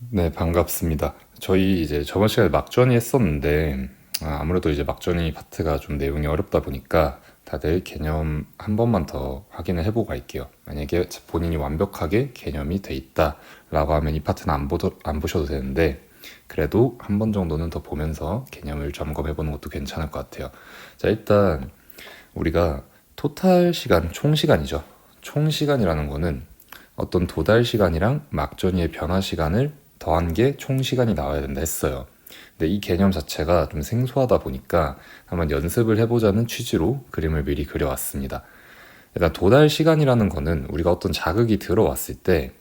네, 반갑습니다. 저희 이제 저번 시간에 막전이 했었는데, 아무래도 이제 막전이 파트가 좀 내용이 어렵다 보니까 다들 개념 한 번만 더 확인을 해보고 갈게요. 만약에 본인이 완벽하게 개념이 돼 있다라고 하면 이 파트는 안 보셔도 되는데, 그래도 한 번 정도는 더 보면서 개념을 점검해보는 것도 괜찮을 것 같아요. 자, 일단 우리가 토탈 시간, 총 시간이죠. 총 시간이라는 거는 어떤 도달 시간이랑 막전이의 변화 시간을 더한 게 총 시간이 나와야 된다 했어요. 근데 이 개념 자체가 좀 생소하다 보니까 한번 연습을 해보자는 취지로 그림을 미리 그려왔습니다. 일단 도달 시간이라는 거는 우리가 어떤 자극이 들어왔을 때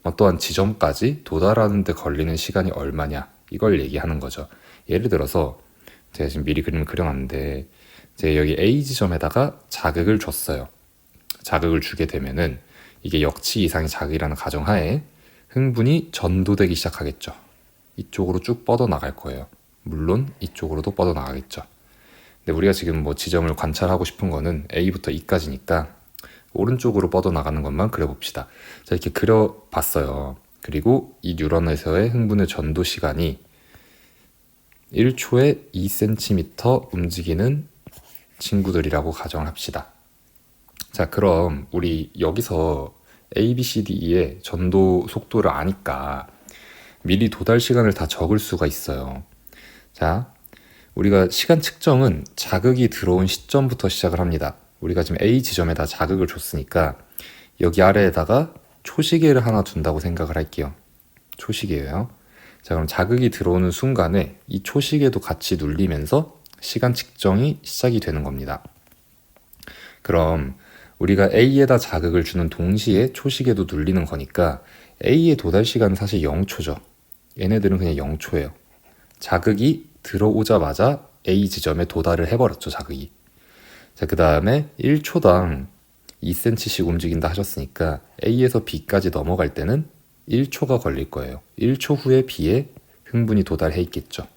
어떠한 지점까지 도달하는 데 걸리는 시간이 얼마냐 이걸 얘기하는 거죠. 예를 들어서 제가 지금 미리 그림을 그려놨는데 이제 여기 A 지점에다가 자극을 줬어요. 자극을 주게 되면은 이게 역치 이상의 자극이라는 가정하에 흥분이 전도되기 시작하겠죠. 이쪽으로 쭉 뻗어나갈 거예요. 물론 이쪽으로도 뻗어나가겠죠. 근데 우리가 지금 뭐 지점을 관찰하고 싶은 거는 A부터 E까지니까 오른쪽으로 뻗어나가는 것만 그려봅시다. 자, 이렇게 그려봤어요. 그리고 이 뉴런에서의 흥분의 전도 시간이 1초에 2cm 움직이는 친구들이라고 가정합시다. 자, 그럼 우리 여기서 A, B, C, D, E의 전도 속도를 아니까 미리 도달 시간을 다 적을 수가 있어요. 자, 우리가 시간 측정은 자극이 들어온 시점부터 시작을 합니다. 우리가 지금 A 지점에다 자극을 줬으니까 여기 아래에다가 초시계를 하나 둔다고 생각을 할게요. 초시계예요. 자, 그럼 자극이 들어오는 순간에 이 초시계도 같이 눌리면서 시간 측정이 시작이 되는 겁니다. 그럼 우리가 A에다 자극을 주는 동시에 초시계도 눌리는 거니까 A의 도달 시간은 사실 0초죠. 얘네들은 그냥 0초예요. 자극이 들어오자마자 A 지점에 도달을 해버렸죠, 자극이. 자, 그 다음에 1초당 2cm씩 움직인다 하셨으니까 A에서 B까지 넘어갈 때는 1초가 걸릴 거예요. 1초 후에 B에 흥분이 도달해 있겠죠.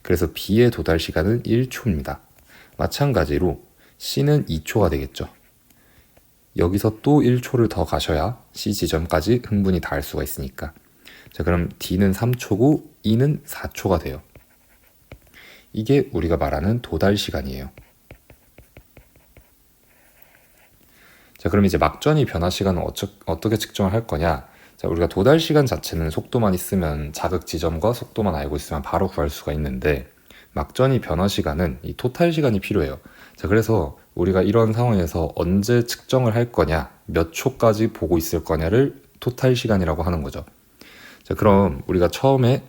그래서 B의 도달 시간은 1초입니다. 마찬가지로 C는 2초가 되겠죠. 여기서 또 1초를 더 가셔야 C 지점까지 흥분이 닿을 수가 있으니까. 자, 그럼 D는 3초고 E는 4초가 돼요. 이게 우리가 말하는 도달 시간이에요. 자, 그럼 이제 막전이 변화 시간은 어떻게 측정을 할 거냐? 자, 우리가 도달 시간 자체는 속도만 있으면 자극 지점과 속도만 알고 있으면 바로 구할 수가 있는데 막전이 변화 시간은 이 토탈 시간이 필요해요. 자, 그래서 우리가 이런 상황에서 언제 측정을 할 거냐, 몇 초까지 보고 있을 거냐를 토탈 시간이라고 하는 거죠. 자, 그럼 우리가 처음에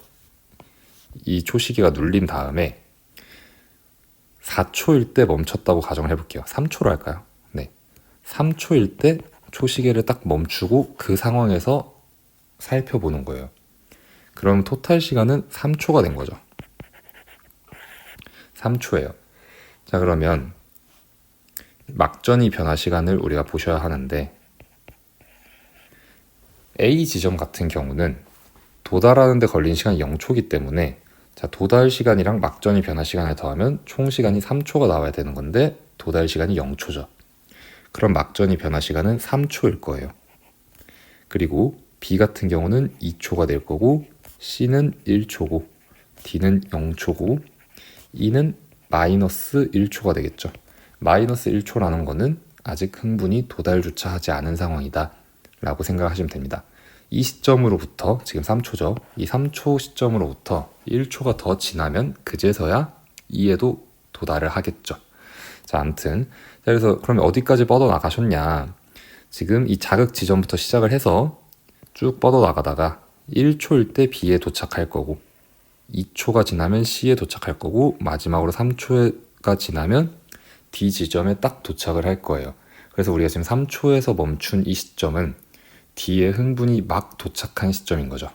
이 초시계가 눌린 다음에 4초일 때 멈췄다고 가정을 해볼게요. 3초로 할까요? 네. 3초일 때 초시계를 딱 멈추고 그 상황에서 살펴보는 거예요. 그럼 토탈 시간은 3초가 된 거죠. 3초예요. 자, 그러면 막전이 변화 시간을 우리가 보셔야 하는데 A 지점 같은 경우는 도달하는 데 걸린 시간이 0초이기 때문에 자, 도달 시간이랑 막전이 변화 시간을 더하면 총 시간이 3초가 나와야 되는 건데 도달 시간이 0초죠. 그럼 막전이 변화 시간은 3초일 거예요. 그리고 B 같은 경우는 2초가 될 거고 C는 1초고 D는 0초고 E는 마이너스 1초가 되겠죠. 마이너스 1초라는 거는 아직 흥분이 도달조차 하지 않은 상황이다 라고 생각하시면 됩니다. 이 시점으로부터 지금 3초죠. 이 3초 시점으로부터 1초가 더 지나면 그제서야 2에도 도달을 하겠죠. 자, 아무튼 그래서 그러면 어디까지 뻗어나가셨냐. 지금 이 자극 지점부터 시작을 해서 쭉 뻗어나가다가 1초일 때 B에 도착할 거고 2초가 지나면 C에 도착할 거고 마지막으로 3초가 지나면 D 지점에 딱 도착을 할 거예요. 그래서 우리가 지금 3초에서 멈춘 이 시점은 D의 흥분이 막 도착한 시점인 거죠.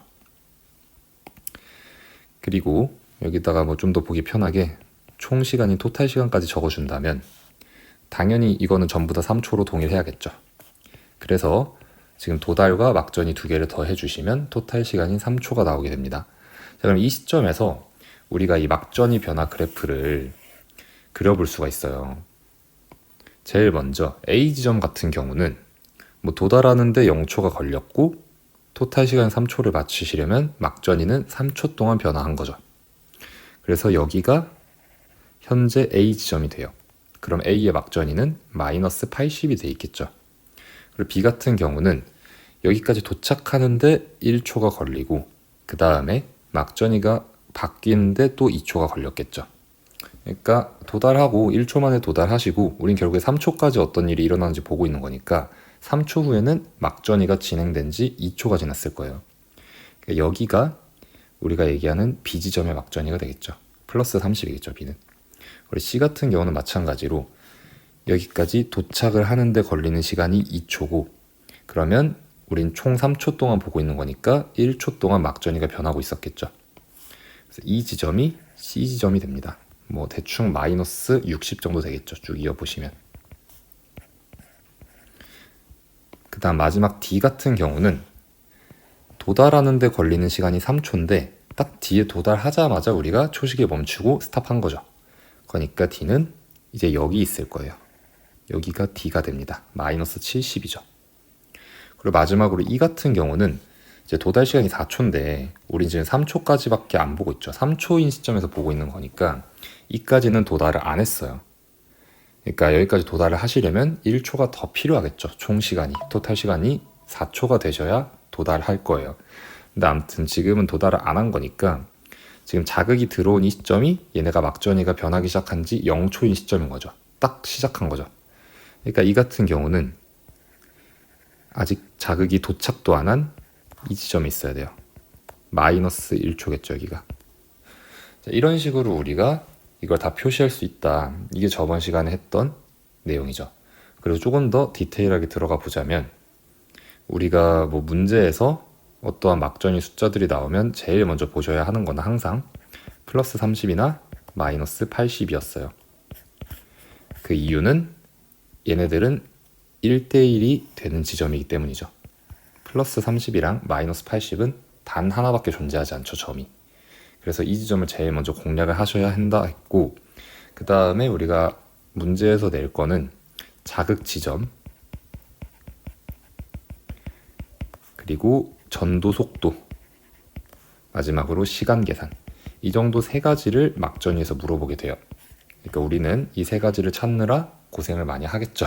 그리고 여기다가 뭐 좀 더 보기 편하게 총 시간인 토탈 시간까지 적어준다면 당연히 이거는 전부 다 3초로 동일해야겠죠. 그래서 지금 도달과 막전이 두 개를 더 해주시면 토탈 시간인 3초가 나오게 됩니다. 자, 그럼 이 시점에서 우리가 이 막전이 변화 그래프를 그려볼 수가 있어요. 제일 먼저 A 지점 같은 경우는 뭐 도달하는데 0초가 걸렸고 토탈 시간 3초를 맞추시려면 막전이는 3초 동안 변화한 거죠. 그래서 여기가 현재 A 지점이 돼요. 그럼 A의 막전이는 마이너스 80이 돼 있겠죠. 그리고 B 같은 경우는 여기까지 도착하는데 1초가 걸리고 그 다음에 막전이가 바뀌는데 또 2초가 걸렸겠죠. 그러니까 도달하고 1초 만에 도달하시고 우린 결국에 3초까지 어떤 일이 일어나는지 보고 있는 거니까 3초 후에는 막전이가 진행된 지 2초가 지났을 거예요. 그러니까 여기가 우리가 얘기하는 B 지점의 막전이가 되겠죠. 플러스 30이겠죠, B는. 그리고 C 같은 경우는 마찬가지로 여기까지 도착을 하는데 걸리는 시간이 2초고 그러면 우린 총 3초 동안 보고 있는 거니까 1초 동안 막전이가 변하고 있었겠죠. 그래서 이 지점이 C 지점이 됩니다. 뭐 대충 마이너스 60 정도 되겠죠. 쭉 이어보시면. 그 다음 마지막 D 같은 경우는 도달하는 데 걸리는 시간이 3초인데 딱 D에 도달하자마자 우리가 초시계 멈추고 스탑한 거죠. 그러니까 D는 이제 여기 있을 거예요. 여기가 D가 됩니다. 마이너스 70이죠. 그리고 마지막으로 E 같은 경우는 이제 도달 시간이 4초인데 우린 지금 3초까지밖에 안 보고 있죠. 3초인 시점에서 보고 있는 거니까 E까지는 도달을 안 했어요. 그러니까 여기까지 도달을 하시려면 1초가 더 필요하겠죠. 총 시간이, 토탈 시간이 4초가 되셔야 도달할 거예요. 근데 아무튼 지금은 도달을 안 한 거니까 지금 자극이 들어온 이 시점이 얘네가 막전이가 변하기 시작한 지 0초인 시점인 거죠. 딱 시작한 거죠. 그러니까 이 같은 경우는 아직 자극이 도착도 안 한 이 지점이 있어야 돼요. 마이너스 1초겠죠, 여기가. 자, 이런 식으로 우리가 이걸 다 표시할 수 있다. 이게 저번 시간에 했던 내용이죠. 그리고 조금 더 디테일하게 들어가 보자면 우리가 뭐 문제에서 어떠한 막전이 숫자들이 나오면 제일 먼저 보셔야 하는 건 항상 플러스 30이나 마이너스 80이었어요. 그 이유는 얘네들은 1대1이 되는 지점이기 때문이죠. 플러스 30이랑 마이너스 80은 단 하나밖에 존재하지 않죠, 점이. 그래서 이 지점을 제일 먼저 공략을 하셔야 한다 했고 그 다음에 우리가 문제에서 낼 거는 자극 지점 그리고 전도 속도 마지막으로 시간 계산 이 정도 세 가지를 막전위에서 물어보게 돼요. 그러니까 우리는 이 세 가지를 찾느라 고생을 많이 하겠죠.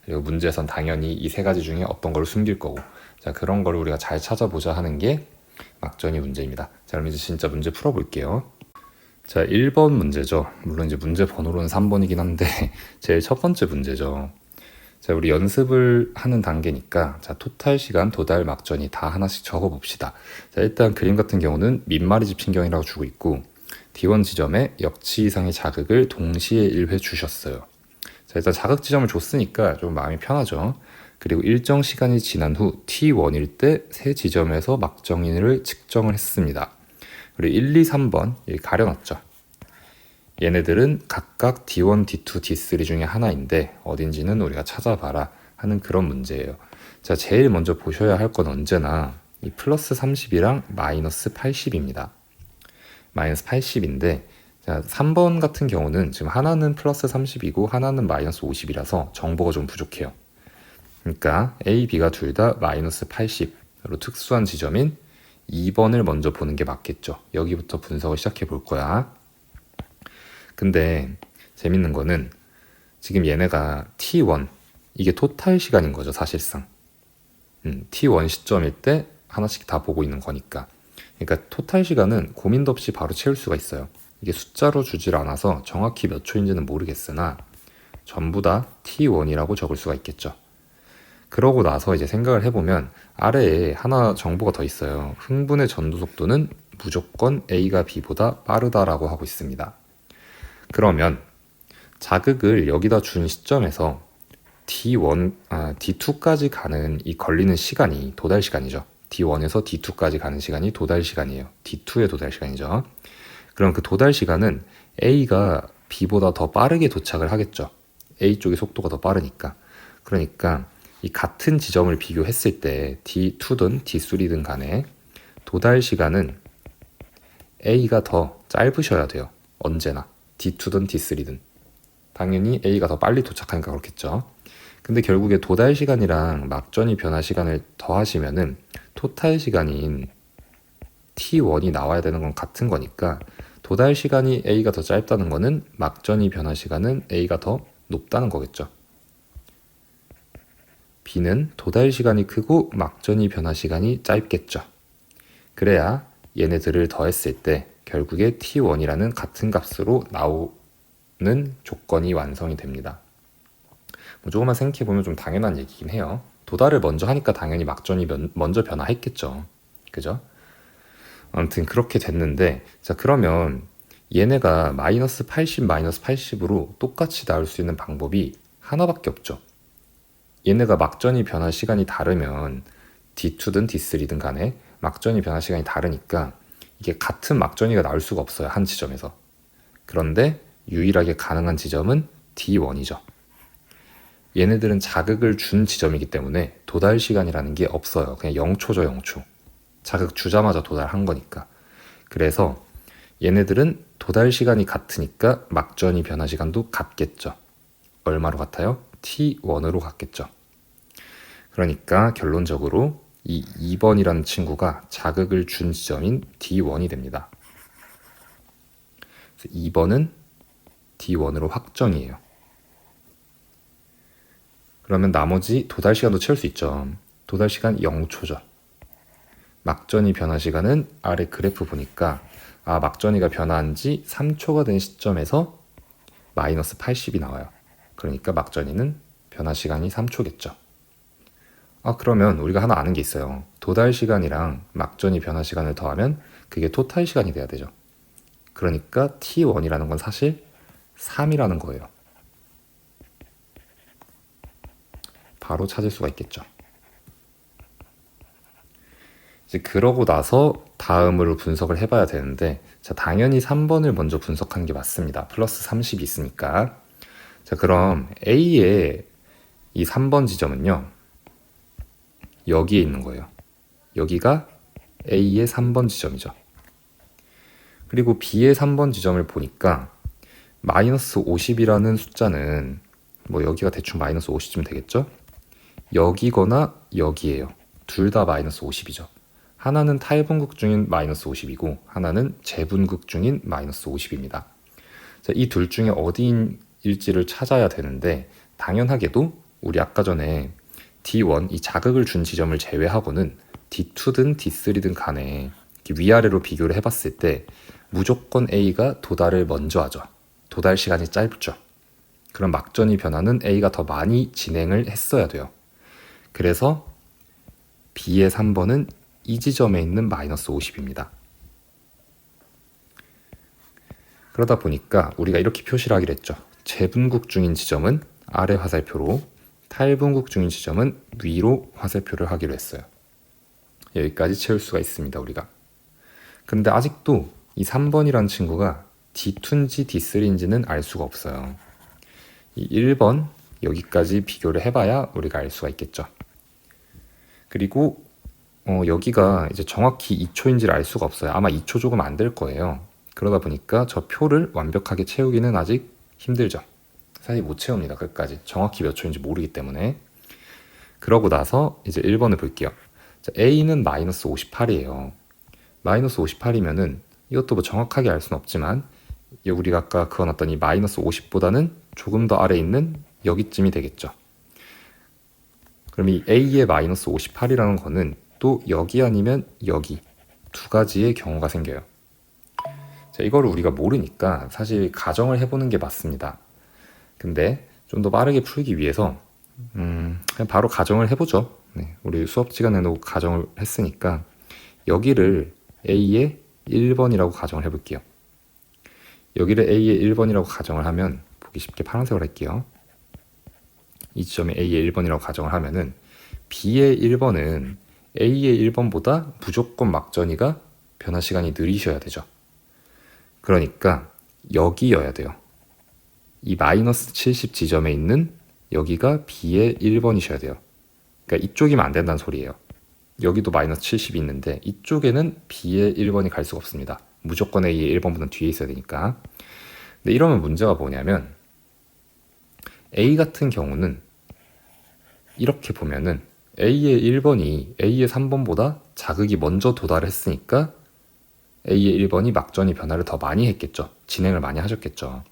그리고 문제에선 당연히 이 세 가지 중에 어떤 걸 숨길 거고 자 그런 걸 우리가 잘 찾아보자 하는 게 막전위 문제입니다. 자 그럼 이제 진짜 문제 풀어볼게요. 자 1번 문제죠. 물론 이제 문제 번호로는 3번이긴 한데 제일 첫 번째 문제죠. 자 우리 연습을 하는 단계니까 자 토탈 시간 도달 막전이 다 하나씩 적어봅시다. 자 일단 그림 같은 경우는 민마리 집신경이라고 주고 있고 D1 지점에 역치 이상의 자극을 동시에 1회 주셨어요. 자 일단 자극 지점을 줬으니까 좀 마음이 편하죠. 그리고 일정 시간이 지난 후 T1일 때 세 지점에서 막정인을 측정을 했습니다. 그리고 1, 2, 3번 여기 가려놨죠. 얘네들은 각각 D1, D2, D3 중에 하나인데 어딘지는 우리가 찾아봐라 하는 그런 문제예요. 자 제일 먼저 보셔야 할 건 언제나 이 플러스 30이랑 마이너스 80입니다. 마이너스 80인데 자 3번 같은 경우는 지금 하나는 플러스 30이고 하나는 마이너스 50이라서 정보가 좀 부족해요. 그러니까 A, B가 둘 다 마이너스 80으로 특수한 지점인 2번을 먼저 보는 게 맞겠죠. 여기부터 분석을 시작해 볼 거야. 근데 재밌는 거는 지금 얘네가 T1 이게 토탈 시간인 거죠 사실상. T1 시점일 때 하나씩 다 보고 있는 거니까. 그러니까 토탈 시간은 고민도 없이 바로 채울 수가 있어요. 이게 숫자로 주질 않아서 정확히 몇 초인지는 모르겠으나 전부 다 T1이라고 적을 수가 있겠죠. 그러고 나서 이제 생각을 해보면 아래에 하나 정보가 더 있어요. 흥분의 전도 속도는 무조건 A가 B보다 빠르다라고 하고 있습니다. 그러면 자극을 여기다 준 시점에서 D2까지 가는 이 걸리는 시간이 도달 시간이죠. D1에서 D2까지 가는 시간이 도달 시간이에요. D2의 도달 시간이죠. 그럼 그 도달 시간은 A가 B보다 더 빠르게 도착을 하겠죠. A 쪽의 속도가 더 빠르니까. 그러니까 이 같은 지점을 비교했을 때 D2든 D3든 간에 도달 시간은 A가 더 짧으셔야 돼요. 언제나. D2든 D3든. 당연히 A가 더 빨리 도착하니까 그렇겠죠. 근데 결국에 도달 시간이랑 막전이 변화 시간을 더하시면은 토탈 시간인 t1이 나와야 되는 건 같은 거니까 도달 시간이 a가 더 짧다는 거는 막전이 변화 시간은 a가 더 높다는 거겠죠. b는 도달 시간이 크고 막전이 변화 시간이 짧겠죠. 그래야 얘네들을 더했을 때 결국에 t1이라는 같은 값으로 나오는 조건이 완성이 됩니다. 뭐 조금만 생각해보면 좀 당연한 얘기긴 해요. 도달을 먼저 하니까 당연히 막전이 먼저 변화했겠죠. 그죠? 아무튼 그렇게 됐는데, 자, 그러면 얘네가 마이너스 80, 마이너스 80으로 똑같이 나올 수 있는 방법이 하나밖에 없죠. 얘네가 막전이 변화 시간이 다르면 D2든 D3든 간에 막전이 변화 시간이 다르니까 이게 같은 막전이가 나올 수가 없어요. 한 지점에서. 그런데 유일하게 가능한 지점은 D1이죠. 얘네들은 자극을 준 지점이기 때문에 도달 시간이라는 게 없어요. 그냥 0초죠, 0초. 자극 주자마자 도달한 거니까. 그래서 얘네들은 도달 시간이 같으니까 막전이 변화 시간도 같겠죠. 얼마로 같아요? T1으로 같겠죠. 그러니까 결론적으로 이 2번이라는 친구가 자극을 준 지점인 D1이 됩니다. 2번은 D1으로 확정이에요. 그러면 나머지 도달 시간도 채울 수 있죠. 도달 시간 0초죠. 막전이 변화 시간은 아래 그래프 보니까 막전이가 변화한 지 3초가 된 시점에서 마이너스 80이 나와요. 그러니까 막전이는 변화 시간이 3초겠죠. 그러면 우리가 하나 아는 게 있어요. 도달 시간이랑 막전이 변화 시간을 더하면 그게 토탈 시간이 돼야 되죠. 그러니까 T1이라는 건 사실 3이라는 거예요. 바로 찾을 수가 있겠죠. 이제 그러고 나서 다음으로 분석을 해봐야 되는데, 자, 당연히 3번을 먼저 분석하는 게 맞습니다. 플러스 30이 있으니까. 자, 그럼 A의 이 3번 지점은요, 여기에 있는 거예요. 여기가 A의 3번 지점이죠. 그리고 B의 3번 지점을 보니까 마이너스 50이라는 숫자는 뭐 여기가 대충 마이너스 50쯤 되겠죠? 여기거나 여기에요. 둘 다 마이너스 50이죠. 하나는 탈분극 중인 마이너스 50이고 하나는 재분극 중인 마이너스 50입니다. 이 둘 중에 어디일지를 찾아야 되는데, 당연하게도 우리 아까 전에 D1, 이 자극을 준 지점을 제외하고는 D2든 D3든 간에 위아래로 비교를 해봤을 때 무조건 A가 도달을 먼저 하죠. 도달 시간이 짧죠. 그럼 막전이 변화는 A가 더 많이 진행을 했어야 돼요. 그래서 B의 3번은 이 지점에 있는 마이너스 50입니다. 그러다 보니까 우리가 이렇게 표시를 하기로 했죠. 재분극 중인 지점은 아래 화살표로, 탈분극 중인 지점은 위로 화살표를 하기로 했어요. 여기까지 채울 수가 있습니다, 우리가. 근데 아직도 이 3번이라는 친구가 D2인지 D3인지는 알 수가 없어요. 이 1번 여기까지 비교를 해봐야 우리가 알 수가 있겠죠. 그리고 여기가 이제 정확히 2초인지를 알 수가 없어요. 아마 2초 조금 안 될 거예요. 그러다 보니까 저 표를 완벽하게 채우기는 아직 힘들죠. 사실 못 채웁니다. 끝까지. 정확히 몇 초인지 모르기 때문에. 그러고 나서 이제 1번을 볼게요. 자, A는 마이너스 58이에요. 마이너스 58이면은 이것도 뭐 정확하게 알 수는 없지만 우리가 아까 그어놨던 이 마이너스 50보다는 조금 더 아래 있는 여기쯤이 되겠죠. 그럼 이 A의 마이너스 58이라는 거는 또 여기 아니면 여기 두 가지의 경우가 생겨요. 자, 이거를 우리가 모르니까 사실 가정을 해보는 게 맞습니다. 근데 좀 더 빠르게 풀기 위해서 그냥 바로 가정을 해보죠. 네, 우리 수업 시간에도 가정을 했으니까 여기를 A의 1번이라고 가정을 해볼게요. 여기를 A의 1번이라고 가정을 하면, 보기 쉽게 파란색으로 할게요. 이 지점에 A의 1번이라고 가정을 하면은 B의 1번은 A의 1번보다 무조건 막전이가 변화 시간이 느리셔야 되죠. 그러니까 여기여야 돼요. 이 마이너스 70 지점에 있는 여기가 B의 1번이셔야 돼요. 그러니까 이쪽이면 안 된다는 소리예요. 여기도 마이너스 70이 있는데 이쪽에는 B의 1번이 갈 수가 없습니다. 무조건 A의 1번보다 뒤에 있어야 되니까. 근데 이러면 문제가 뭐냐면 A 같은 경우는 이렇게 보면은 A의 1번이 A의 3번보다 자극이 먼저 도달을 했으니까 A의 1번이 막전이 변화를 더 많이 했겠죠. 진행을 많이 하셨겠죠.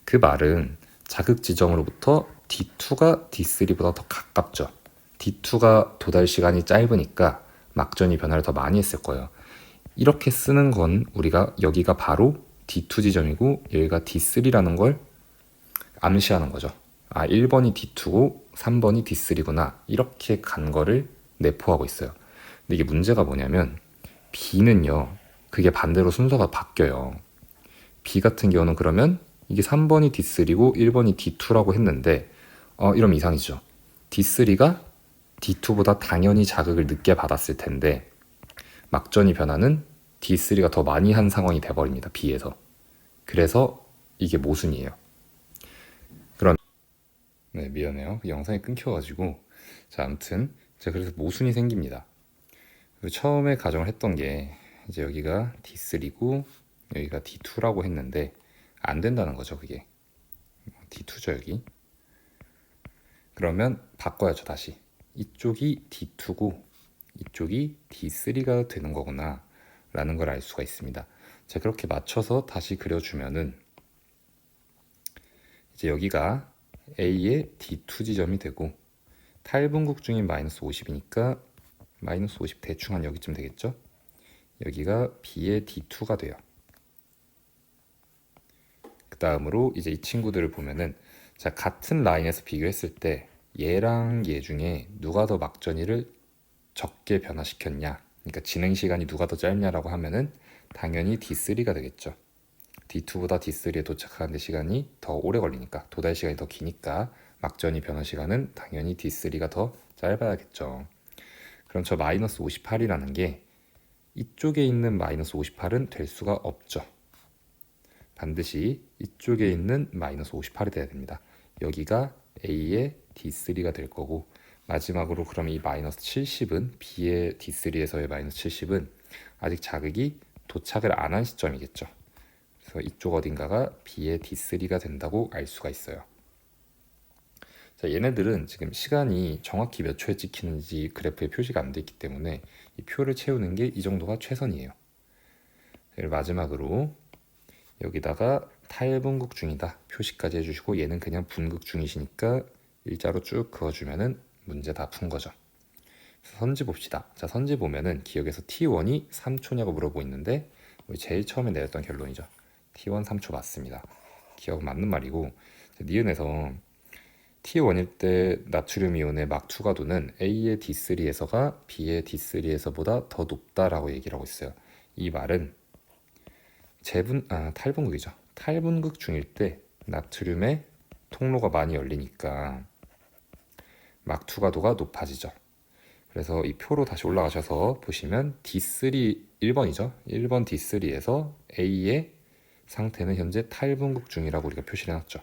그 말은 자극 지점으로부터 D2가 D3보다 더 가깝죠. D2가 도달 시간이 짧으니까 막전이 변화를 더 많이 했을 거예요. 이렇게 쓰는 건 우리가 여기가 바로 D2 지점이고 여기가 D3라는 걸 암시하는 거죠. 1번이 D2고 3번이 D3구나. 이렇게 간 거를 내포하고 있어요. 근데 이게 문제가 뭐냐면 B는요. 그게 반대로 순서가 바뀌어요. B 같은 경우는 그러면 이게 3번이 D3고 1번이 D2라고 했는데 이러면 이상이죠. D3가 D2보다 당연히 자극을 늦게 받았을 텐데 막전이 변화는 D3가 더 많이 한 상황이 돼버립니다. B에서. 그래서 이게 모순이에요. 네, 미안해요. 영상이 끊겨가지고. 자, 아무튼 제가 그래서 모순이 생깁니다. 처음에 가정을 했던 게 이제 여기가 D3고 여기가 D2라고 했는데 안 된다는 거죠, 그게. D2죠, 여기. 그러면 바꿔야죠, 다시. 이쪽이 D2고 이쪽이 D3가 되는 거구나 라는 걸 알 수가 있습니다. 자, 그렇게 맞춰서 다시 그려주면은 이제 여기가 A의 D2 지점이 되고 탈분국 중인 마이너스 50이니까 마이너스 50 대충 한 여기쯤 되겠죠? 여기가 B의 D2가 돼요. 그 다음으로 이제 이 친구들을 보면은 자, 같은 라인에서 비교했을 때 얘랑 얘 중에 누가 더 막전이를 적게 변화시켰냐, 그러니까 진행 시간이 누가 더 짧냐라고 하면은 당연히 D3가 되겠죠. D2보다 D3에 도착하는데 시간이 더 오래 걸리니까, 도달 시간이 더 기니까 막전이 변화 시간은 당연히 D3가 더 짧아야겠죠. 그럼 저 마이너스 58이라는 게 이쪽에 있는 마이너스 58은 될 수가 없죠. 반드시 이쪽에 있는 마이너스 58이 돼야 됩니다. 여기가 A의 D3가 될 거고, 마지막으로 그럼 이 마이너스 70은 B의 D3에서의 마이너스 70은 아직 자극이 도착을 안 한 시점이겠죠. 그래서 이쪽 어딘가가 B의 D3가 된다고 알 수가 있어요. 자, 얘네들은 지금 시간이 정확히 몇 초에 찍히는지 그래프에 표시가 안 돼 있기 때문에 이 표를 채우는 게 이 정도가 최선이에요. 마지막으로 여기다가 탈분국 중이다 표시까지 해주시고, 얘는 그냥 분국 중이시니까 일자로 쭉 그어주면은 문제 다 푼 거죠. 선지 봅시다. 자, 선지 보면은 기억에서 T1이 3초냐고 물어보고 있는데 우리 제일 처음에 내렸던 결론이죠. T1 3초 맞습니다. 기억 맞는 말이고, 니은에서 T1일 때 나트륨 이온의 막 투과도는 A의 D3에서가 B의 D3에서보다 더 높다라고 얘기를 하고 있어요. 이 말은 탈분극이죠. 탈분극 중일 때 나트륨의 통로가 많이 열리니까 막 투과도가 높아지죠. 그래서 이 표로 다시 올라가셔서 보시면 D3 1번이죠. 1번 D3에서 A의 상태는 현재 탈분극 중이라고 우리가 표시를 해놨죠.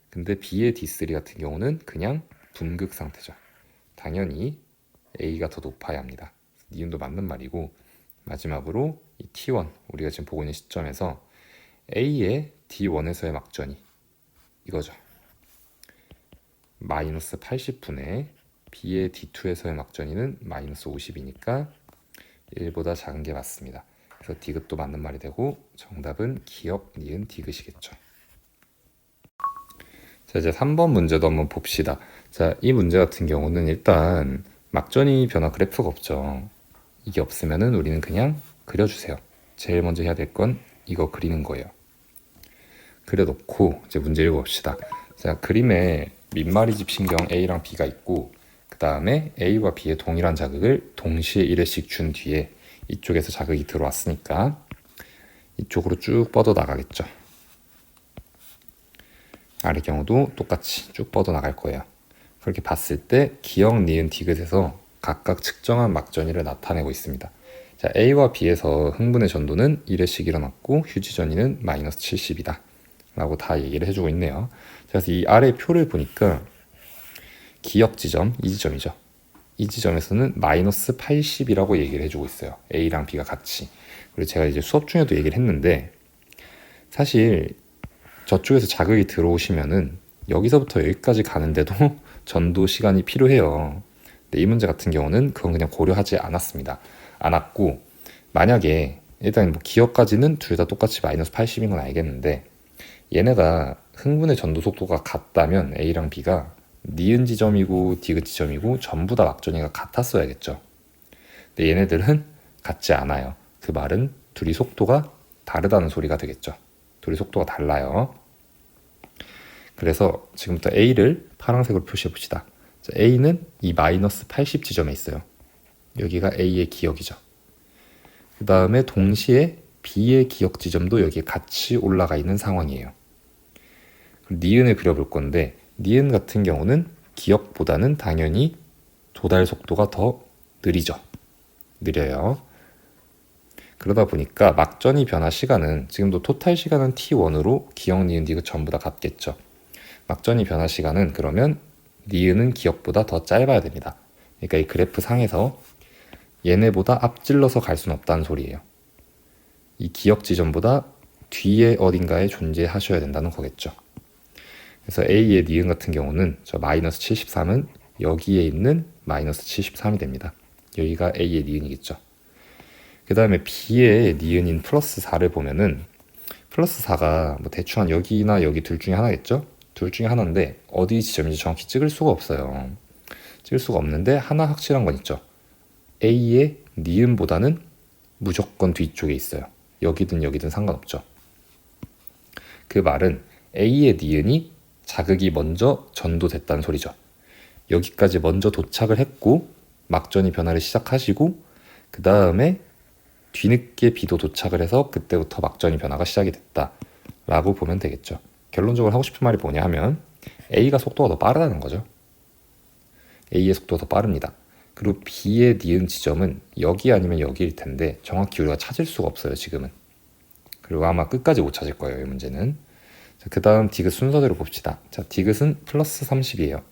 근데 B의 D3 같은 경우는 그냥 분극 상태죠. 당연히 A가 더 높아야 합니다. 니은도 맞는 말이고, 마지막으로 이 T1 우리가 지금 보고 있는 시점에서 A의 D1에서의 막전이 이거죠. 마이너스 80분의 B의 D2에서의 막전이는 마이너스 50이니까 1보다 작은 게 맞습니다. 그래서 디귿도 맞는 말이 되고 정답은 기역, 니은, 디귿이겠죠. 자, 이제 3번 문제도 한번 봅시다. 자, 이 문제 같은 경우는 일단 막전이 변화 그래프가 없죠. 이게 없으면은 우리는 그냥 그려주세요. 제일 먼저 해야 될 건 이거 그리는 거예요. 그려놓고 이제 문제 읽어봅시다. 자, 그림에 밑마리집 신경 A랑 B가 있고, 그 다음에 A와 B의 동일한 자극을 동시에 1회씩 준 뒤에 이쪽에서 자극이 들어왔으니까 이쪽으로 쭉 뻗어 나가겠죠. 아래 경우도 똑같이 쭉 뻗어 나갈 거예요. 그렇게 봤을 때 기역, 니은, 디귿에서 각각 측정한 막전이를 나타내고 있습니다. 자, A와 B에서 흥분의 전도는 1회씩 일어났고 휴지 전위는 마이너스 70이다 라고 다 얘기를 해주고 있네요. 그래서 이 아래 표를 보니까 기역 지점, 이 지점이죠. 이 지점에서는 마이너스 80이라고 얘기를 해주고 있어요. A랑 B가 같이. 그리고 제가 이제 수업 중에도 얘기를 했는데, 사실 저쪽에서 자극이 들어오시면은 여기서부터 여기까지 가는데도 전도 시간이 필요해요. 근데 이 문제 같은 경우는 그건 그냥 고려하지 않았고, 만약에 일단 뭐 기억까지는 둘 다 똑같이 마이너스 80인 건 알겠는데, 얘네가 흥분의 전도 속도가 같다면 A랑 B가 니은 지점이고 디귿 지점이고 전부 다 막전이가 같았어야겠죠. 근데 얘네들은 같지 않아요. 그 말은 둘이 속도가 다르다는 소리가 되겠죠. 둘이 속도가 달라요. 그래서 지금부터 A를 파란색으로 표시해 봅시다. A는 이 마이너스 80 지점에 있어요. 여기가 A의 기억이죠. 그 다음에 동시에 B의 기억 지점도 여기에 같이 올라가 있는 상황이에요. 니은을 그려볼 건데, 니은 같은 경우는 기억보다는 당연히 도달 속도가 더 느려요. 그러다 보니까 막전이 변화 시간은, 지금도 토탈 시간은 t1으로 기억, 니은, 디귿 전부 다 같겠죠. 막전이 변화 시간은 그러면 니은은 기억보다 더 짧아야 됩니다. 그러니까 이 그래프 상에서 얘네보다 앞질러서 갈 수는 없다는 소리예요. 이 기억 지점보다 뒤에 어딘가에 존재하셔야 된다는 거겠죠. 그래서 A의 니은 같은 경우는 저 마이너스 73은 여기에 있는 마이너스 73이 됩니다. 여기가 A의 니은이겠죠. 그 다음에 B의 니은인 플러스 4를 보면은 플러스 4가 뭐 대충 한 여기나 여기 둘 중에 하나겠죠? 둘 중에 하나인데 어디 지점인지 정확히 찍을 수가 없어요. 찍을 수가 없는데 하나 확실한 건 있죠. A의 니은보다는 무조건 뒤쪽에 있어요. 여기든 여기든 상관없죠. 그 말은 A의 니은이 자극이 먼저 전도됐다는 소리죠. 여기까지 먼저 도착을 했고 막전이 변화를 시작하시고 그 다음에 뒤늦게 B도 도착을 해서 그때부터 막전이 변화가 시작이 됐다 라고 보면 되겠죠. 결론적으로 하고 싶은 말이 뭐냐 하면 A가 속도가 더 빠르다는 거죠. A의 속도가 더 빠릅니다. 그리고 B의 니은 지점은 여기 아니면 여기일 텐데 정확히 우리가 찾을 수가 없어요, 지금은. 그리고 아마 끝까지 못 찾을 거예요, 이 문제는. 그 다음 디귿 순서대로 봅시다. 자, 디귿은 플러스 30이에요.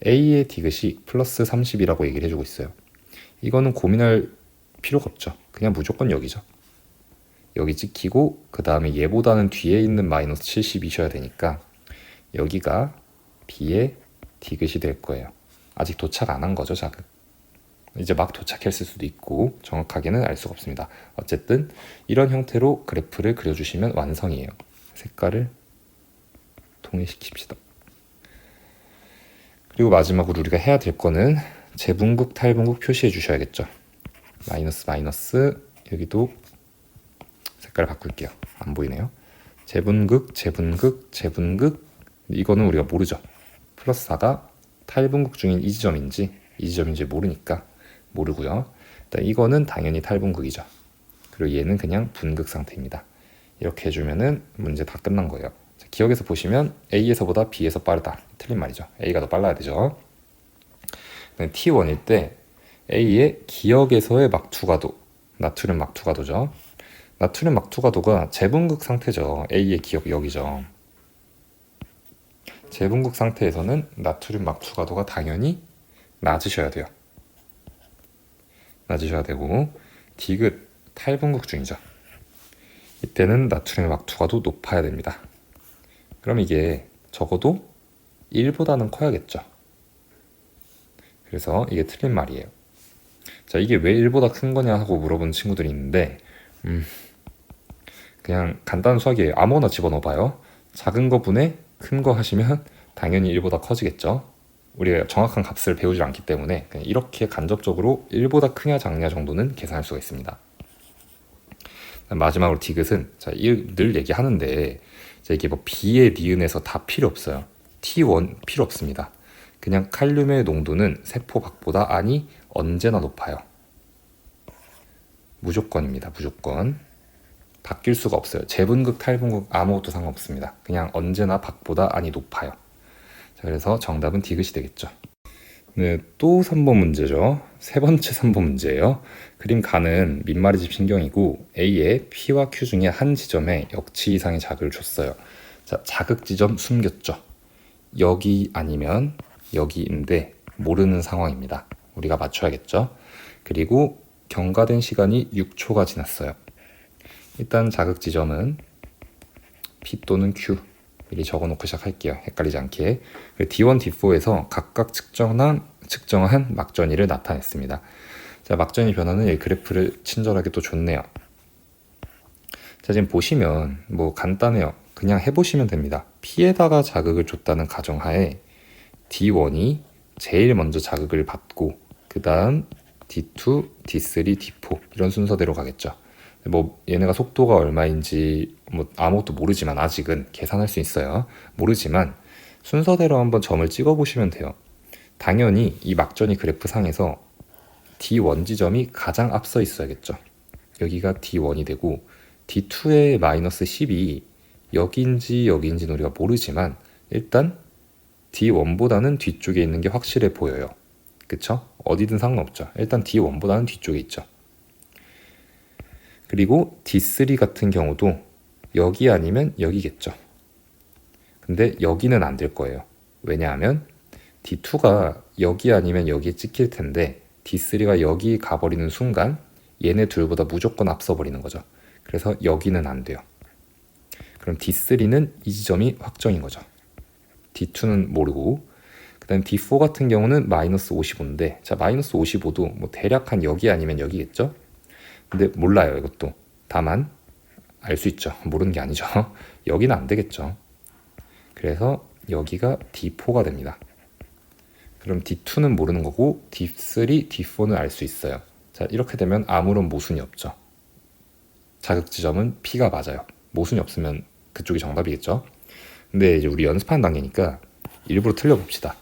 A의 디귿이 플러스 30이라고 얘기를 해주고 있어요. 이거는 고민할 필요가 없죠. 그냥 무조건 여기죠. 여기 찍히고 그 다음에 얘보다는 뒤에 있는 마이너스 70이셔야 되니까 여기가 B의 디귿이 될 거예요. 아직 도착 안 한 거죠, 자극. 이제 막 도착했을 수도 있고 정확하게는 알 수가 없습니다. 어쨌든 이런 형태로 그래프를 그려주시면 완성이에요. 색깔을 통일시킵시다. 그리고 마지막으로 우리가 해야 될 거는 재분극, 탈분극 표시해 주셔야겠죠. 마이너스 여기도 색깔을 바꿀게요. 안 보이네요. 재분극 이거는 우리가 모르죠. 플러스 4가 탈분극 중인 이 지점인지 모르니까 모르고요. 일단 이거는 당연히 탈분극이죠. 그리고 얘는 그냥 분극 상태입니다. 이렇게 해주면은 문제 다 끝난 거예요. 자, 기억에서 보시면 A에서보다 B에서 빠르다. 틀린 말이죠. A가 더 빨라야 되죠. T1일 때 A의 기억에서의 막투과도, 나트륨 막투과도죠. 나트륨 막투과도가 재분극 상태죠. A의 기억 여기죠. 재분극 상태에서는 나트륨 막투과도가 당연히 낮으셔야 돼요. 낮으셔야 되고 디귿 탈분극 중이죠. 이때는 나트륨 막투과도 높아야 됩니다. 그럼 이게 적어도 1보다는 커야겠죠. 그래서 이게 틀린 말이에요. 자, 이게 왜 1보다 큰 거냐 하고 물어보는 친구들이 있는데 그냥 간단한 수학이에요. 아무거나 집어넣어봐요. 작은 거 분의 큰 거 하시면 당연히 1보다 커지겠죠. 우리가 정확한 값을 배우지 않기 때문에 그냥 이렇게 간접적으로 1보다 크냐 작냐 정도는 계산할 수가 있습니다. 마지막으로 디귿은 늘 얘기하는데 이게 뭐 B의 니은에서 다 필요 없어요. T1 필요 없습니다. 그냥 칼륨의 농도는 세포 밖보다 언제나 높아요. 무조건입니다. 무조건. 바뀔 수가 없어요. 재분극, 탈분극 아무것도 상관없습니다. 그냥 언제나 밖보다 높아요. 자, 그래서 정답은 디귿이 되겠죠. 네, 또 3번 문제죠. 세 번째 3번 문제예요. 그림 가는 민마리집 신경이고 A의 P와 Q 중에 한 지점에 역치 이상의 자극을 줬어요. 자, 자극 지점 숨겼죠. 여기 아니면 여기인데 모르는 상황입니다. 우리가 맞춰야겠죠. 그리고 경과된 시간이 6초가 지났어요. 일단 자극 지점은 P 또는 Q 미리 적어놓고 시작할게요. 헷갈리지 않게. D1, D4에서 각각 측정한 측정한 막전이를 나타냈습니다. 자, 막전이 변하는 이 그래프를 친절하게 또 줬네요. 자, 지금 보시면 뭐 간단해요. 그냥 해보시면 됩니다. P에다가 자극을 줬다는 가정하에 D1이 제일 먼저 자극을 받고 그 다음 D2, D3, D4 이런 순서대로 가겠죠. 뭐 얘네가 속도가 얼마인지 뭐 아무것도 모르지만 아직은 계산할 수 있어요. 모르지만 순서대로 한번 점을 찍어 보시면 돼요. 당연히 이 막전이 그래프 상에서 D1 지점이 가장 앞서 있어야겠죠. 여기가 D1이 되고 D2의 마이너스 10이 여기인지 여기인지는 우리가 모르지만 일단 D1보다는 뒤쪽에 있는 게 확실해 보여요. 그쵸? 어디든 상관없죠. 일단 D1보다는 뒤쪽에 있죠. 그리고 D3 같은 경우도 여기 아니면 여기겠죠. 근데 여기는 안 될 거예요. 왜냐하면 D2가 여기 아니면 여기에 찍힐 텐데 D3가 여기 가버리는 순간 얘네 둘보다 무조건 앞서 버리는 거죠. 그래서 여기는 안 돼요. 그럼 D3는 이 지점이 확정인 거죠. D2는 모르고 그 다음 D4 같은 경우는 마이너스 55인데 자 마이너스 55도 뭐 대략 한 여기 아니면 여기겠죠. 근데 몰라요 이것도. 다만 알 수 있죠. 모르는 게 아니죠. 여기는 안 되겠죠. 그래서 여기가 D4가 됩니다. 그럼 D2는 모르는 거고 D3, D4는 알 수 있어요. 자 이렇게 되면 아무런 모순이 없죠. 자극 지점은 P가 맞아요. 모순이 없으면 그쪽이 정답이겠죠. 근데 이제 우리 연습하는 단계니까 일부러 틀려봅시다.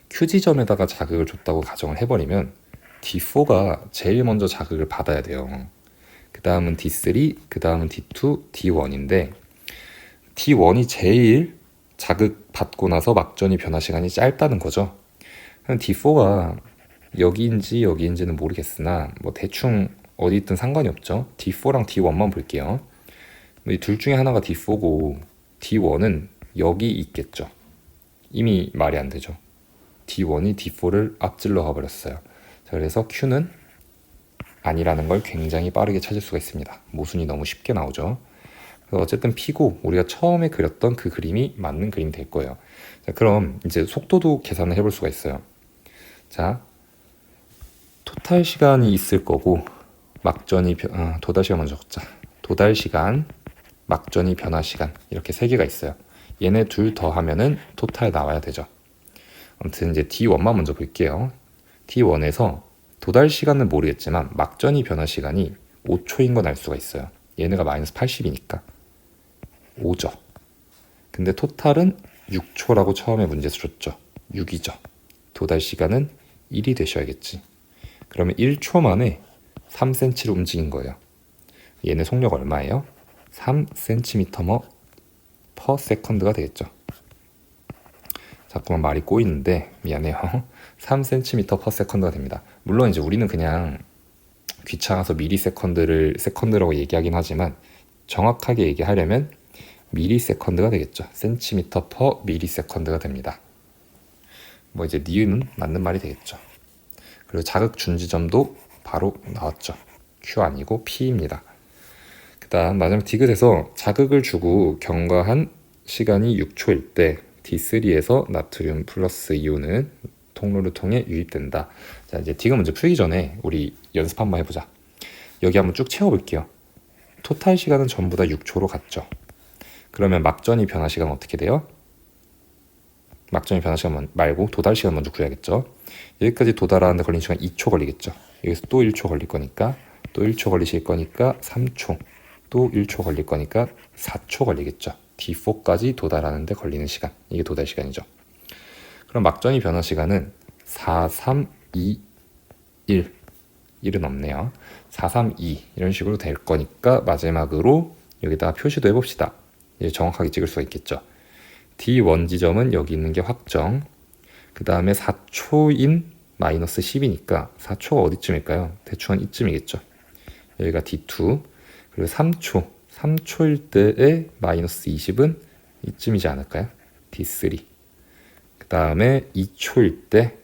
Q 지점에다가 자극을 줬다고 가정을 해버리면 D4가 제일 먼저 자극을 받아야 돼요. 그 다음은 D3, 그 다음은 D2, D1인데 D1이 제일 자극 받고 나서 막전이 변화 시간이 짧다는 거죠. D4가 여기인지 여기인지는 모르겠으나 뭐 대충 어디 있든 상관이 없죠. D4랑 D1만 볼게요. 이 둘 중에 하나가 D4고 D1은 여기 있겠죠. 이미 말이 안 되죠. D1이 D4를 앞질러 가버렸어요. 자, 그래서 Q는 아니라는 걸 굉장히 빠르게 찾을 수가 있습니다. 모순이 너무 쉽게 나오죠. 그래서 어쨌든 P고 우리가 처음에 그렸던 그 그림이 맞는 그림이 될 거예요. 자, 그럼 이제 속도도 계산을 해볼 수가 있어요. 자, 토탈 시간이 있을 거고 막전이 도달 시간 먼저 적자. 도달 시간, 막전이 변화 시간 이렇게 세 개가 있어요. 얘네 둘 더하면은 토탈 나와야 되죠. 아무튼 이제 D1만 먼저 볼게요. D1에서 도달 시간은 모르겠지만 막전이 변화 시간이 5초인 건 알 수가 있어요. 얘네가 마이너스 80이니까 5죠. 근데 토탈은 6초라고 처음에 문제에서 줬죠. 6이죠. 도달 시간은 1이 되셔야겠지. 그러면 1초 만에 3cm를 움직인 거예요. 얘네 속력 얼마예요? 3cm per second가 되겠죠. 자꾸만 말이 꼬이는데 미안해요. 3cm per second가 됩니다. 물론 이제 우리는 그냥 귀찮아서 미리세컨드를 세컨드라고 얘기하긴 하지만 정확하게 얘기하려면 미리세컨드가 되겠죠. 센티미터 per 미리세컨드가 됩니다. 뭐 이제 니은은 맞는 말이 되겠죠. 그리고 자극 준 지점도 바로 나왔죠. Q 아니고 P입니다. 그 다음 마지막 디귿에서 자극을 주고 경과한 시간이 6초일 때 D3에서 나트륨 플러스 이온은 통로를 통해 유입된다. 자 이제 디귿 문제 풀기 전에 우리 연습 한번 해보자. 여기 한번 쭉 채워볼게요. 토탈 시간은 전부 다 6초로 갔죠. 그러면 막전이 변화 시간은 어떻게 돼요? 막전이 변화 시간 말고 도달 시간 먼저 구해야겠죠. 여기까지 도달하는데 걸린 시간 2초 걸리겠죠. 여기서 또 1초 걸릴 거니까 또 1초 걸리실 거니까 3초, 또 1초 걸릴 거니까 4초 걸리겠죠. D4까지 도달하는데 걸리는 시간, 이게 도달 시간이죠. 그럼 막전이 변화 시간은 4, 3, 2, 1 1은 없네요. 4, 3, 2 이런 식으로 될 거니까 마지막으로 여기다가 표시도 해봅시다. 이제 정확하게 찍을 수가 있겠죠. D1 지점은 여기 있는 게 확정. 그 다음에 4초인 마이너스 10이니까 4초가 어디쯤일까요? 대충 한 이쯤이겠죠. 여기가 D2 그리고 3초일 때의 마이너스 20은 이쯤이지 않을까요? D3 그 다음에 2초일 때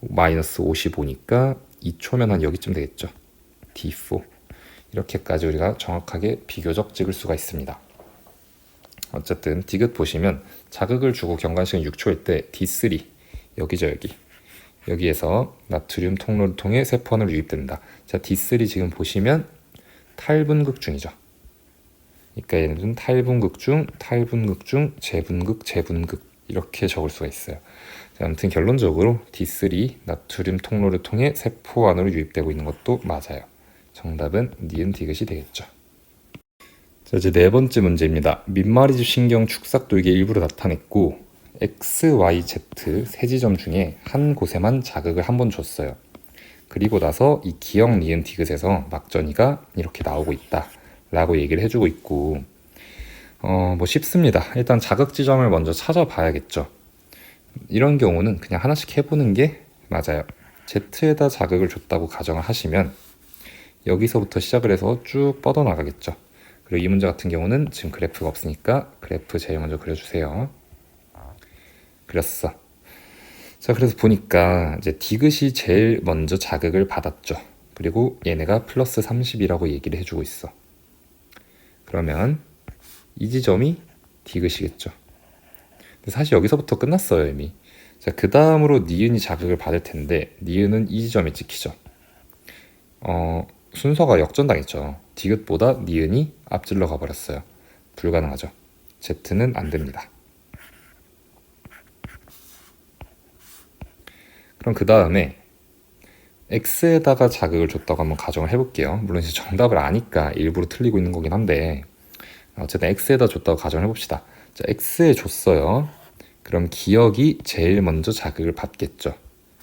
마이너스 55니까 2초면 한 여기쯤 되겠죠. D4 이렇게까지 우리가 정확하게 비교적 찍을 수가 있습니다. 어쨌든 디귿 보시면 자극을 주고 경과시간 6초일 때 D3 여기죠, 여기. 여기에서 나트륨 통로를 통해 세포안으로 유입된다. 자, D3 지금 보시면 탈분극 중이죠. 그러니까 얘는 탈분극 중, 탈분극 중, 재분극, 재분극 이렇게 적을 수가 있어요. 자, 아무튼 결론적으로 D3 나트륨 통로를 통해 세포 안으로 유입되고 있는 것도 맞아요. 정답은 니은 디귿이 되겠죠. 자, 이제 네 번째 문제입니다. 밑마리집 신경 축삭돌기의 일부를 나타냈고 X, Y, Z 세 지점 중에 한 곳에만 자극을 한 번 줬어요. 그리고 나서 이 기역, 니은, 디귿에서 막전이가 이렇게 나오고 있다 라고 얘기를 해주고 있고 뭐 쉽습니다. 일단 자극 지점을 먼저 찾아봐야겠죠. 이런 경우는 그냥 하나씩 해보는 게 맞아요. Z에다 자극을 줬다고 가정을 하시면 여기서부터 시작을 해서 쭉 뻗어나가겠죠. 그리고 이 문제 같은 경우는 지금 그래프가 없으니까 그래프 제일 먼저 그려주세요. 그렸어. 자, 그래서 보니까 이제 디귿이 제일 먼저 자극을 받았죠. 그리고 얘네가 플러스 30이라고 얘기를 해주고 있어. 그러면 이 지점이 디귿이겠죠. 근데 사실 여기서부터 끝났어요, 이미. 자, 그 다음으로 니은이 자극을 받을 텐데 니은은 이 지점에 찍히죠. 순서가 역전당했죠. 디귿보다 니은이 앞질러 가버렸어요. 불가능하죠. Z는 안 됩니다. 그럼 그 다음에 X에다가 자극을 줬다고 한번 가정을 해볼게요. 물론 이제 정답을 아니까 일부러 틀리고 있는 거긴 한데 어쨌든 X에다 줬다고 가정을 해봅시다. 자, X에 줬어요. 그럼 기역이 제일 먼저 자극을 받겠죠.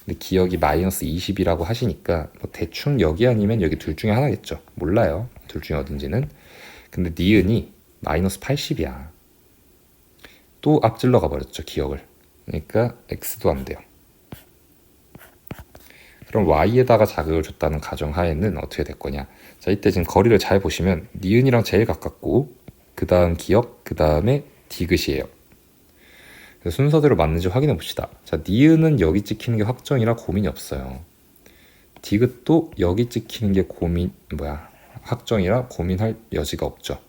근데 기역이 마이너스 20이라고 하시니까 뭐 대충 여기 아니면 여기 둘 중에 하나겠죠. 몰라요. 둘 중에 어딘지는. 근데 니은이 마이너스 80이야. 또 앞질러 가버렸죠, 기역을. 그러니까 X도 안 돼요. 그럼 Y에다가 자극을 줬다는 가정하에는 어떻게 될 거냐. 자, 이때 지금 거리를 잘 보시면 니은이랑 제일 가깝고 그 다음 기역, 그 다음에 디귿이에요. 그래서 순서대로 맞는지 확인해 봅시다. 자, 니은은 여기 찍히는 게 확정이라 고민이 없어요. 디귿도 여기 찍히는 게 확정이라 고민할 여지가 없죠.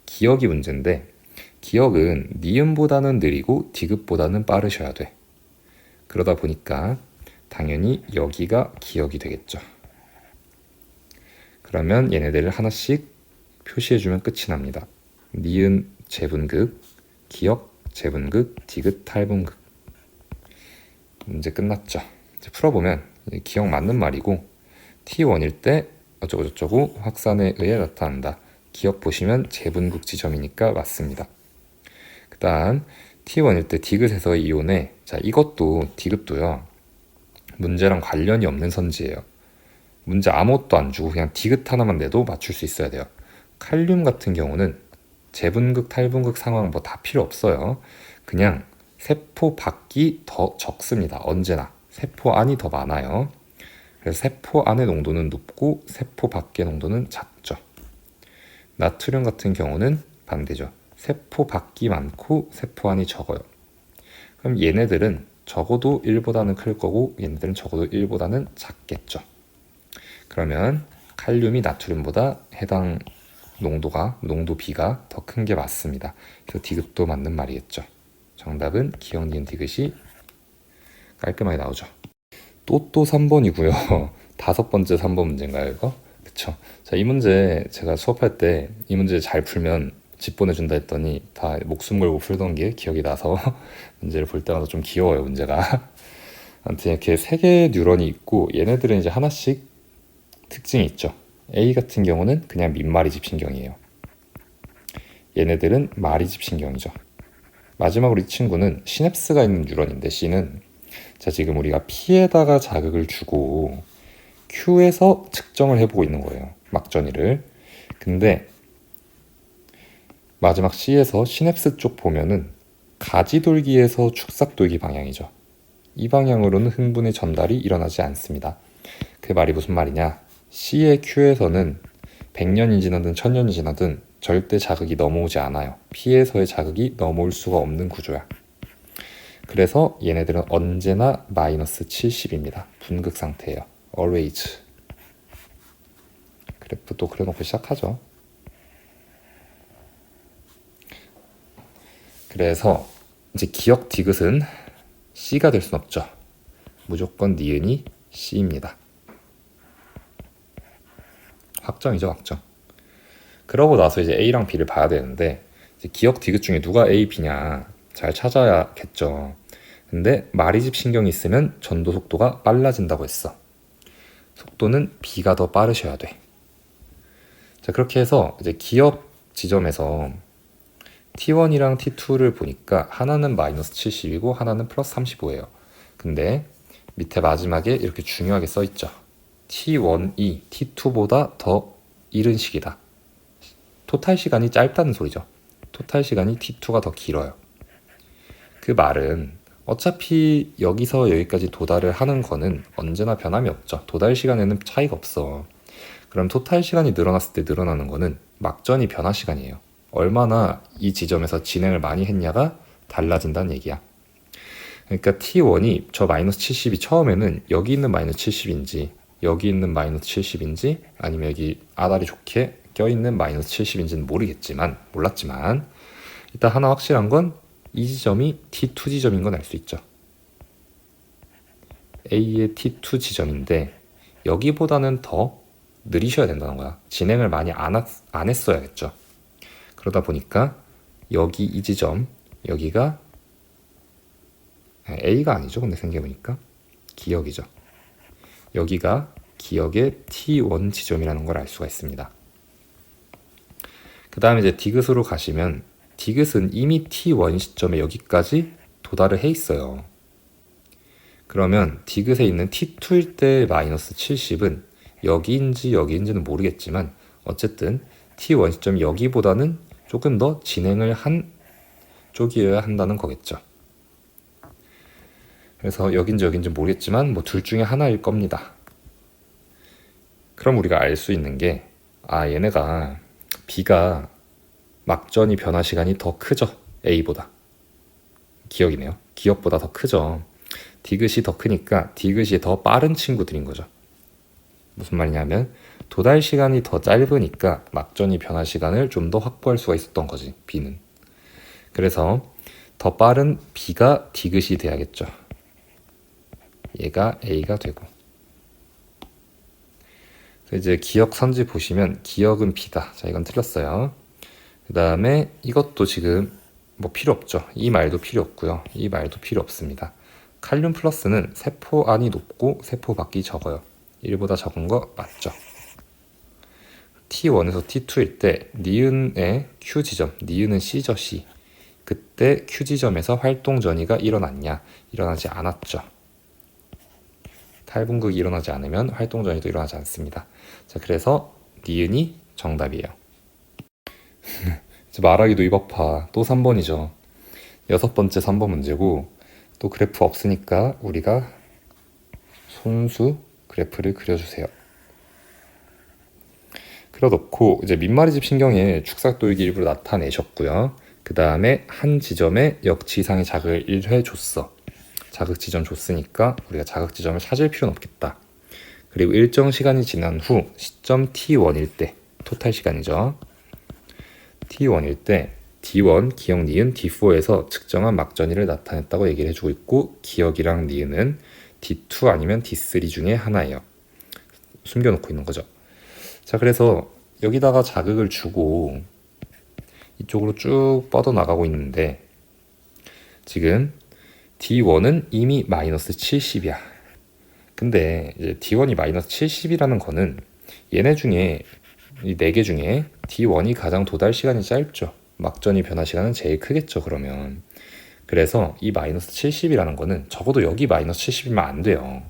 기역이 문제인데 기역은 니은보다는 느리고 디귿보다는 빠르셔야 돼. 그러다 보니까 당연히 여기가 기역이 되겠죠. 그러면 얘네들을 하나씩 표시해주면 끝이 납니다. 니은 재분극, 기역 재분극, 디귿 탈분극. 문제 끝났죠. 이제 풀어보면 기역 맞는 말이고 T1일 때 어쩌고저쩌고 확산에 의해 나타난다. 기역 보시면 재분극 지점이니까 맞습니다. 그 다음 T1일 때 디귿에서 이온에 자 이것도 디귿도요. 문제랑 관련이 없는 선지예요. 문제 아무것도 안 주고 그냥 디귿 하나만 내도 맞출 수 있어야 돼요. 칼륨 같은 경우는 재분극, 탈분극 상황 뭐 다 필요 없어요. 그냥 세포 밖이 더 적습니다. 언제나 세포 안이 더 많아요. 그래서 세포 안의 농도는 높고 세포 밖의 농도는 작죠. 나트륨 같은 경우는 반대죠. 세포 밖이 많고 세포 안이 적어요. 그럼 얘네들은 적어도 1보다는 클 거고 얘네들은 적어도 1보다는 작겠죠. 그러면 칼륨이 나트륨보다 해당 농도 B가 더 큰 게 맞습니다. 그래서 디귿도 맞는 말이겠죠. 정답은 기역, 니은, 디귿이 깔끔하게 나오죠. 또 3번이고요. 다섯 번째 3번 문제인가요, 이거? 그쵸. 자, 이 문제 제가 수업할 때 이 문제 잘 풀면 집 보내준다 했더니 다 목숨 걸고 풀던 게 기억이 나서 문제를 볼 때마다 좀 귀여워요, 문제가. 아무튼 이렇게 세 개의 뉴런이 있고 얘네들은 이제 하나씩 특징이 있죠. A 같은 경우는 그냥 밑마리집 신경이에요. 얘네들은 마리집 신경이죠. 마지막으로 이 친구는 시냅스가 있는 뉴런인데 C는 자 지금 우리가 P에다가 자극을 주고 Q에서 측정을 해보고 있는 거예요. 막전이를. 근데 마지막 C에서 시냅스 쪽 보면은 가지돌기에서 축삭돌기 방향이죠. 이 방향으로는 흥분의 전달이 일어나지 않습니다. 그 말이 무슨 말이냐? C의 Q에서는 100년이 지나든 1000년이 지나든 절대 자극이 넘어오지 않아요. P에서의 자극이 넘어올 수가 없는 구조야. 그래서 얘네들은 언제나 마이너스 70입니다. 분극 상태예요. always. 그래프 또 그려놓고 시작하죠. 그래서 이제 기역 디귿은 C가 될 순 없죠. 무조건 니은이 C입니다. 확정이죠, 확정. 그러고 나서 이제 A랑 B를 봐야 되는데 이제 기억 디귿 중에 누가 A, B냐 잘 찾아야겠죠. 근데 마리집 신경이 있으면 전도 속도가 빨라진다고 했어. 속도는 B가 더 빠르셔야 돼. 자, 그렇게 해서 이제 기억 지점에서 T1이랑 T2를 보니까 하나는 마이너스 70이고 하나는 플러스 35예요. 근데 밑에 마지막에 이렇게 중요하게 써있죠. T1이 T2보다 더 이른 시기다. 토탈 시간이 짧다는 소리죠. 토탈 시간이 T2가 더 길어요. 그 말은 어차피 여기서 여기까지 도달을 하는 거는 언제나 변함이 없죠. 도달 시간에는 차이가 없어. 그럼 토탈 시간이 늘어났을 때 늘어나는 거는 막전이 변화 시간이에요. 얼마나 이 지점에서 진행을 많이 했냐가 달라진다는 얘기야. 그러니까 T1이 저 마이너스 70이 처음에는 여기 있는 마이너스 70인지 여기 있는 마이너스 70인지 아니면 여기 아다리 좋게 껴있는 마이너스 70인지는 몰랐지만 일단 하나 확실한 건 이 지점이 T2 지점인 건 알 수 있죠. A의 T2 지점인데 여기보다는 더 느리셔야 된다는 거야. 진행을 많이 안 했어야겠죠. 그러다 보니까 여기 이 지점 여기가 A가 아니죠. 근데 생각해보니까 기억이죠. 여기가 기억의 T1 지점이라는 걸 알 수가 있습니다. 그 다음에 이제 디귿으로 가시면 디귿은 이미 T1 시점에 여기까지 도달을 해 있어요. 그러면 디귿에 있는 T2일 때 마이너스 70은 여기인지는 모르겠지만 어쨌든 T1 시점이 여기보다는 조금 더 진행을 한 쪽이어야 한다는 거겠죠. 그래서 여긴지 모르겠지만 뭐 둘 중에 하나일 겁니다. 그럼 우리가 알 수 있는 게 얘네가 B가 막전이 변화 시간이 더 크죠. A보다. 기억이네요. 기억보다 더 크죠. 디귿이 더 크니까 디귿이 더 빠른 친구들인 거죠. 무슨 말이냐면 도달 시간이 더 짧으니까 막전이 변화 시간을 좀 더 확보할 수가 있었던 거지. B는. 그래서 더 빠른 B가 디귿이 돼야겠죠. 얘가 A가 되고. 이제 기억 선지 보시면 기억은 B다. 자, 이건 틀렸어요. 그 다음에 이것도 지금 뭐 필요 없죠. 이 말도 필요 없고요. 이 말도 필요 없습니다. 칼륨 플러스는 세포 안이 높고 세포 밖이 적어요. 1보다 적은 거 맞죠? T1에서 T2일 때 니은의 Q 지점, 니은은 C죠, C. 그때 Q 지점에서 활동 전이가 일어났냐? 일어나지 않았죠. 탈분극이 일어나지 않으면 활동 전이도 일어나지 않습니다. 자, 그래서 니은이 정답이에요. 말하기도 입 아파. 또 3번이죠. 6번째 3번 문제고 또 그래프 없으니까 우리가 손수 그래프를 그려주세요. 그려놓고 이제 민마리집 신경의 축삭도익이 일부러 나타내셨고요. 그 다음에 한 지점에 역지상의 자극을 1회 줬어. 자극 지점 줬으니까 우리가 자극 지점을 찾을 필요는 없겠다. 그리고 일정 시간이 지난 후 시점 T1일 때 토탈 시간이죠. T1일 때 D1, 기억 니은, D4에서 측정한 막전이를 나타냈다고 얘기를 해주고 있고 기억이랑 니은은 D2 아니면 D3 중에 하나예요. 숨겨놓고 있는 거죠. 자, 그래서 여기다가 자극을 주고 이쪽으로 쭉 뻗어나가고 있는데 지금 D1은 이미 마이너스 70이야. 근데 이제 D1이 마이너스 70이라는 거는 얘네 중에 이 4개 중에 D1이 가장 도달 시간이 짧죠. 막전이 변화 시간은 제일 크겠죠, 그러면. 그래서 이 마이너스 70이라는 거는 적어도 여기 마이너스 70이면 안 돼요.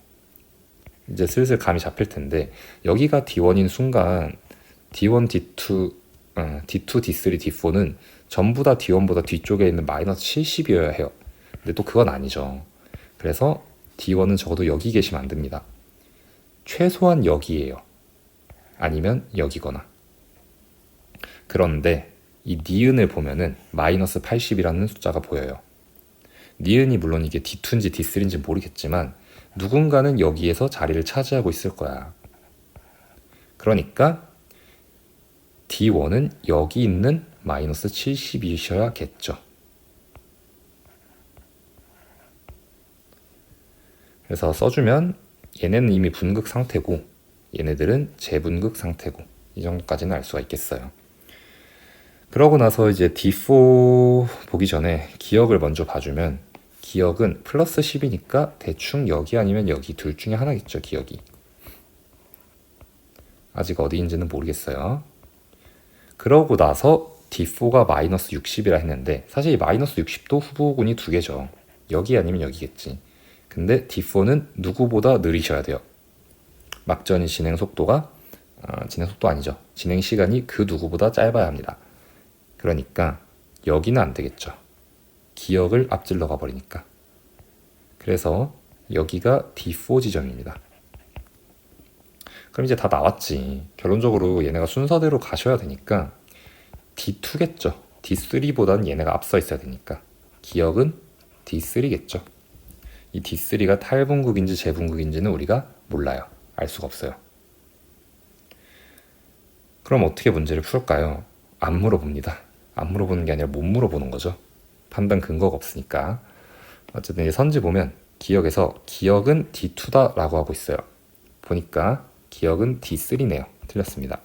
이제 슬슬 감이 잡힐 텐데 여기가 D1인 순간 D1, D2, D2, D3, D4는 전부 다 D1보다 뒤쪽에 있는 마이너스 70이어야 해요. 근데 또 그건 아니죠. 그래서 D1은 적어도 여기 계시면 안 됩니다. 최소한 여기예요. 아니면 여기거나. 그런데 이 니은을 보면은 마이너스 80이라는 숫자가 보여요. 니은이 물론 이게 D2인지 D3인지 모르겠지만 누군가는 여기에서 자리를 차지하고 있을 거야. 그러니까 D1은 여기 있는 마이너스 70이셔야겠죠. 그래서 써주면 얘네는 이미 분극 상태고 얘네들은 재분극 상태고 이 정도까지는 알 수가 있겠어요. 그러고 나서 이제 D4 보기 전에 기억을 먼저 봐주면 기억은 플러스 10이니까 대충 여기 아니면 여기 둘 중에 하나겠죠. 기억이 아직 어디인지는 모르겠어요. 그러고 나서 D4가 마이너스 60이라 했는데 사실 이 마이너스 60도 후보군이 두 개죠. 여기 아니면 여기겠지. 근데 D4는 누구보다 느리셔야 돼요. 막전이 진행 속도가 진행 속도 아니죠. 진행 시간이 그 누구보다 짧아야 합니다. 그러니까 여기는 안 되겠죠. 기억을 앞질러 가버리니까. 그래서 여기가 D4 지점입니다. 그럼 이제 다 나왔지. 결론적으로 얘네가 순서대로 가셔야 되니까 D2겠죠. D3보다는 얘네가 앞서 있어야 되니까 기억은 D3겠죠. 이 D3가 탈분극인지 재분극인지는 우리가 몰라요. 알 수가 없어요. 그럼 어떻게 문제를 풀까요? 안 물어봅니다. 안 물어보는 게 아니라 못 물어보는 거죠. 판단 근거가 없으니까. 어쨌든 선지 보면 기억에서 기억은 D2다 라고 하고 있어요. 보니까 기억은 D3네요. 틀렸습니다.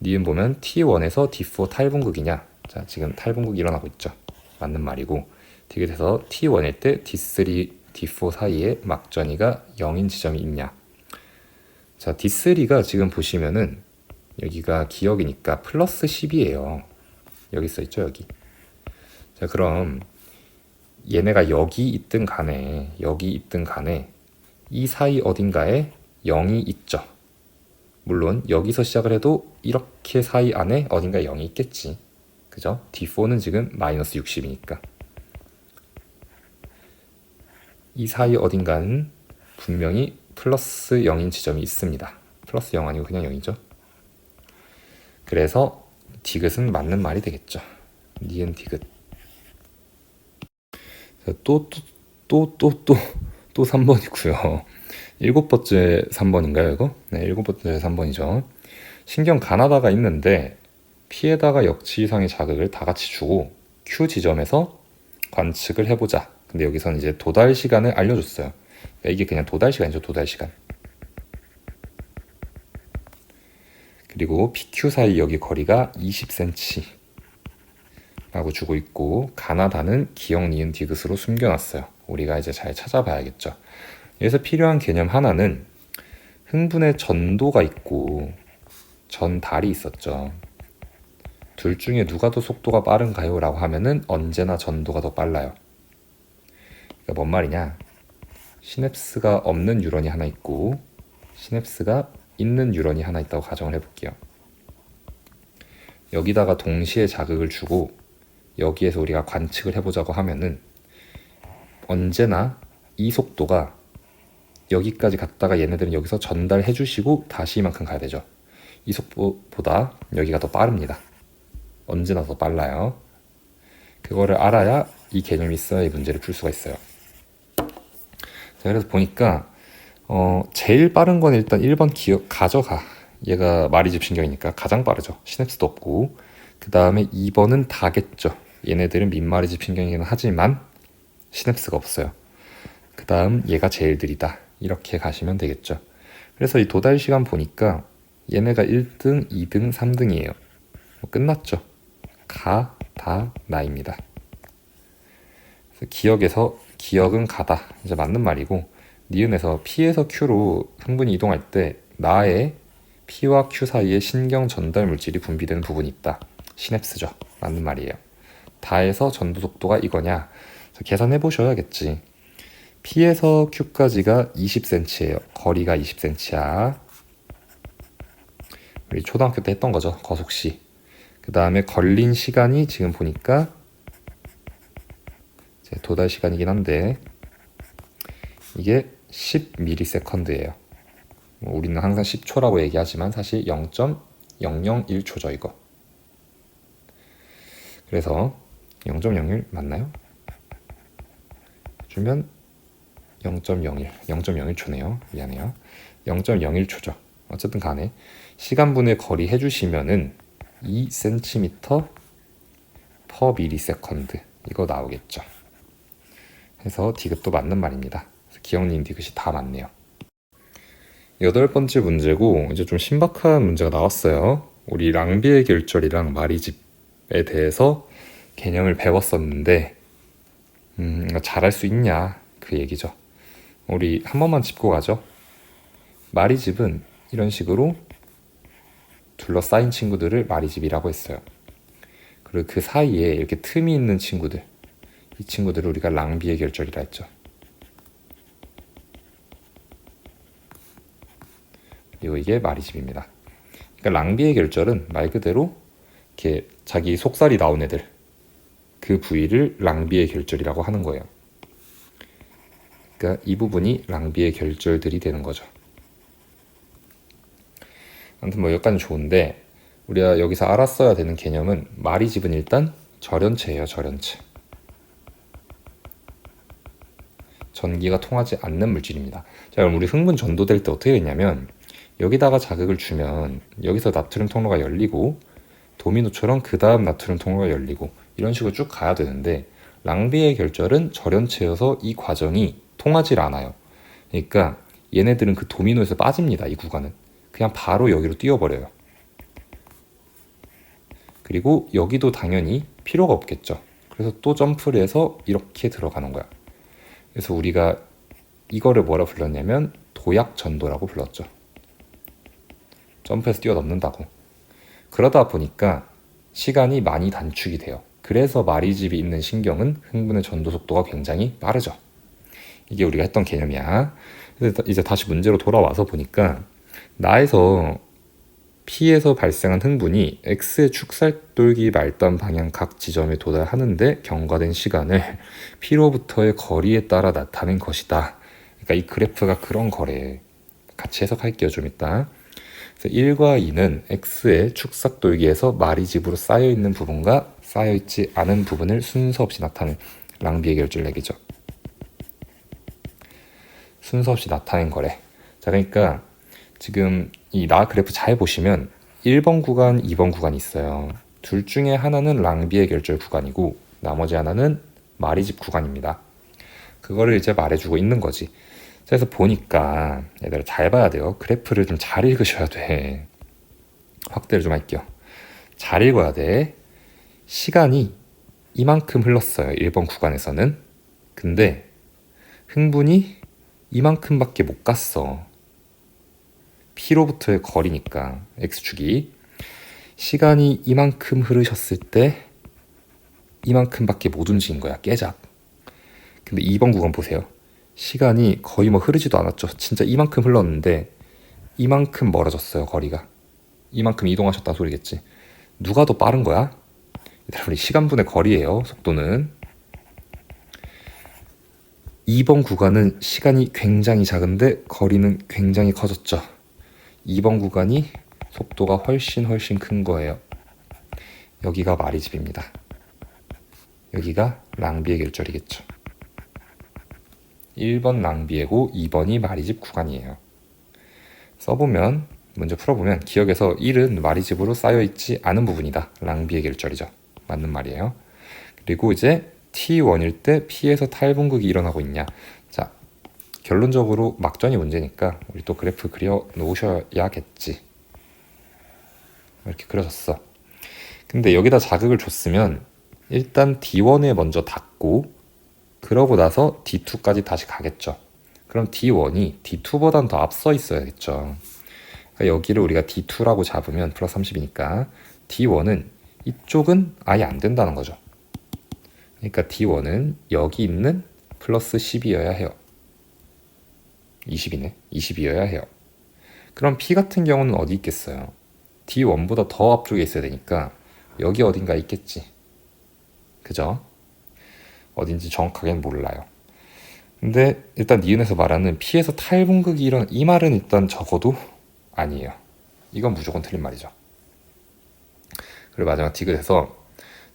니은 보면 T1에서 D4 탈분극이냐. 자, 지금 탈분극 일어나고 있죠. 맞는 말이고 디귿에서 T1일 때 D3, D4 사이에 막전이가 0인 지점이 있냐. 자, D3가 지금 보시면은 여기가 기억이니까 플러스 10이에요. 여기 써있죠, 여기. 자, 그럼 얘네가 여기 있든 간에 이 사이 어딘가에 0이 있죠. 물론 여기서 시작을 해도 이렇게 사이 안에 어딘가에 0이 있겠지. 그죠? D4는 지금 마이너스 60이니까 이 사이 어딘가는 분명히 플러스 0인 지점이 있습니다. 플러스 0 아니고 그냥 0이죠. 그래서 디귿은 맞는 말이 되겠죠. 니은 디귿. 또 3번이고요. 일곱 번째 3번인가요, 이거? 네, 일곱 번째 3번이죠. 신경 가나다가 있는데 P에다가 역치 이상의 자극을 다 같이 주고 Q 지점에서 관측을 해보자. 근데 여기서는 이제 도달 시간을 알려줬어요. 그러니까 이게 그냥 도달 시간이죠, 도달 시간. 그리고 PQ 사이 여기 거리가 20cm 라고 주고 있고 가나다는 기억 니은 디귿으로 숨겨놨어요. 우리가 이제 잘 찾아봐야겠죠. 여기서 필요한 개념 하나는 흥분의 전도가 있고 전달이 있었죠. 둘 중에 누가 더 속도가 빠른가요? 라고 하면은 언제나 전도가 더 빨라요. 그러니까 뭔 말이냐? 시냅스가 없는 뉴런이 하나 있고 시냅스가 있는 뉴런이 하나 있다고 가정을 해볼게요. 여기다가 동시에 자극을 주고 여기에서 우리가 관측을 해보자고 하면은 언제나 이 속도가 여기까지 갔다가 얘네들은 여기서 전달해 주시고 다시 이만큼 가야 되죠. 이 속도보다 여기가 더 빠릅니다. 언제나 더 빨라요. 그거를 알아야 이 개념이 있어야 이 문제를 풀 수가 있어요. 자, 그래서 보니까 제일 빠른 건 일단 1번 기억 가져가. 얘가 마리집 신경이니까 가장 빠르죠. 시냅스도 없고. 그 다음에 2번은 다겠죠. 얘네들은 민마리집 신경이긴 하지만 시냅스가 없어요. 그 다음 얘가 제일 느리다. 이렇게 가시면 되겠죠. 그래서 이 도달 시간 보니까 얘네가 1등, 2등, 3등이에요. 끝났죠. 가, 다, 나입니다. 그래서 기억에서 기억은 가다. 이제 맞는 말이고 니은에서 P에서 Q로 흥분이 이동할 때 나의 P와 Q 사이에 신경 전달 물질이 분비되는 부분이 있다. 시냅스죠. 맞는 말이에요. 다에서 전도 속도가 이거냐? 계산해 보셔야겠지. P에서 Q까지가 20cm예요. 거리가 20cm야. 우리 초등학교 때 했던 거죠. 거속시. 그 다음에 걸린 시간이 지금 보니까 도달 시간이긴 한데 이게 10ms예요. 우리는 항상 10초라고 얘기하지만 사실 0.001초죠 이거. 그래서 0.01 맞나요? 주면 0.01초네요. 미안해요. 0.01초죠. 어쨌든 간에 시간분의 거리 해주시면은 2cm per millisecond 이거 나오겠죠. 해서 디귿도 맞는 말입니다. 기억니은 디귿이 다 맞네요. 8번째 문제고 이제 좀 신박한 문제가 나왔어요. 우리 랑비의 결절이랑 마리집에 대해서 개념을 배웠었는데 잘할 수 있냐 그 얘기죠. 우리 한 번만 짚고 가죠. 마리집은 이런 식으로 둘러싸인 친구들을 마리집이라고 했어요. 그리고 그 사이에 이렇게 틈이 있는 친구들, 이 친구들을 우리가 랑비의 결절이라 했죠. 그리고 이게 마리집입니다. 그러니까 랑비의 결절은 말 그대로 이렇게 자기 속살이 나온 애들, 그 부위를 랑비의 결절이라고 하는 거예요. 그러니까 이 부분이 랑비의 결절들이 되는 거죠. 아무튼 뭐 여기까지 좋은데 우리가 여기서 알았어야 되는 개념은 마리집은 일단 절연체예요. 절연체. 전기가 통하지 않는 물질입니다. 자, 그럼 우리 흥분 전도될 때 어떻게 되냐면 여기다가 자극을 주면 여기서 나트륨 통로가 열리고 도미노처럼 그 다음 나트륨 통로가 열리고 이런 식으로 쭉 가야 되는데 랑비의 결절은 절연체여서 이 과정이 통하지 않아요. 그러니까 얘네들은 그 도미노에서 빠집니다. 이 구간은 그냥 바로 여기로 뛰어버려요. 그리고 여기도 당연히 필요가 없겠죠. 그래서 또 점프를 해서 이렇게 들어가는 거야. 그래서 우리가 이거를 뭐라 불렀냐면 도약전도라고 불렀죠. 점프해서 뛰어넘는다고. 그러다 보니까 시간이 많이 단축이 돼요. 그래서 마리집이 있는 신경은 흥분의 전도 속도가 굉장히 빠르죠. 이게 우리가 했던 개념이야. 이제 다시 문제로 돌아와서 보니까 나에서 P에서 발생한 흥분이 X의 축살돌기 말단 방향 각 지점에 도달하는데 경과된 시간을 P로부터의 거리에 따라 나타낸 것이다. 그러니까 이 그래프가 그런 거래. 같이 해석할게요. 좀 이따. 그래서 1과 2는 X의 축삭돌기에서 마리집으로 쌓여있는 부분과 쌓여있지 않은 부분을 순서 없이 나타낸 랑비의 결절 얘기죠. 순서 없이 나타낸 거래. 자, 그러니까 지금 이 나 그래프 잘 보시면 1번 구간, 2번 구간이 있어요. 둘 중에 하나는 랑비의 결절 구간이고 나머지 하나는 마리집 구간입니다. 그거를 이제 말해주고 있는 거지. 그래서 보니까 얘들아 잘 봐야 돼요. 그래프를 좀 잘 읽으셔야 돼. 확대를 좀 할게요. 잘 읽어야 돼. 시간이 이만큼 흘렀어요. 1번 구간에서는. 근데 흥분이 이만큼밖에 못 갔어. P로부터의 거리니까 X축이. 시간이 이만큼 흐르셨을 때 이만큼밖에 못 움직인 거야. 깨작. 근데 2번 구간 보세요. 시간이 거의 뭐 흐르지도 않았죠. 진짜 이만큼 흘렀는데 이만큼 멀어졌어요. 거리가. 이만큼 이동하셨다는 소리겠지. 누가 더 빠른 거야? 우리 시간분의 거리예요. 속도는. 2번 구간은 시간이 굉장히 작은데 거리는 굉장히 커졌죠. 2번 구간이 속도가 훨씬 큰 거예요. 여기가 마리집입니다. 여기가 랑비의 결절이겠죠. 1번 랑비에고 2번이 마리집 구간이에요. 써보면 문제 풀어보면 기억에서 1은 마리집으로 쌓여있지 않은 부분이다. 랑비의 결절이죠. 맞는 말이에요. 그리고 이제 T1일 때 P에서 탈분극이 일어나고 있냐. 자, 결론적으로 막전이 문제니까 우리 또 그래프 그려 놓으셔야겠지. 이렇게 그려졌어. 근데 여기다 자극을 줬으면 일단 D1에 먼저 닿고 그러고 나서 D2까지 다시 가겠죠. 그럼 D1이 D2보단 더 앞서 있어야겠죠. 그러니까 여기를 우리가 D2라고 잡으면 플러스 30이니까 D1은 이쪽은 아예 안 된다는 거죠. 그러니까 D1은 여기 있는 플러스 10이어야 해요. 20이네. 20이어야 해요. 그럼 P 같은 경우는 어디 있겠어요? D1보다 더 앞쪽에 있어야 되니까 여기 어딘가 있겠지. 그죠? 어딘지 정확하게는 몰라요. 근데 일단 니은에서 말하는 P에서 탈분극이 일어난 이 말은 일단 적어도 아니에요. 이건 무조건 틀린 말이죠. 그리고 마지막 디귿에서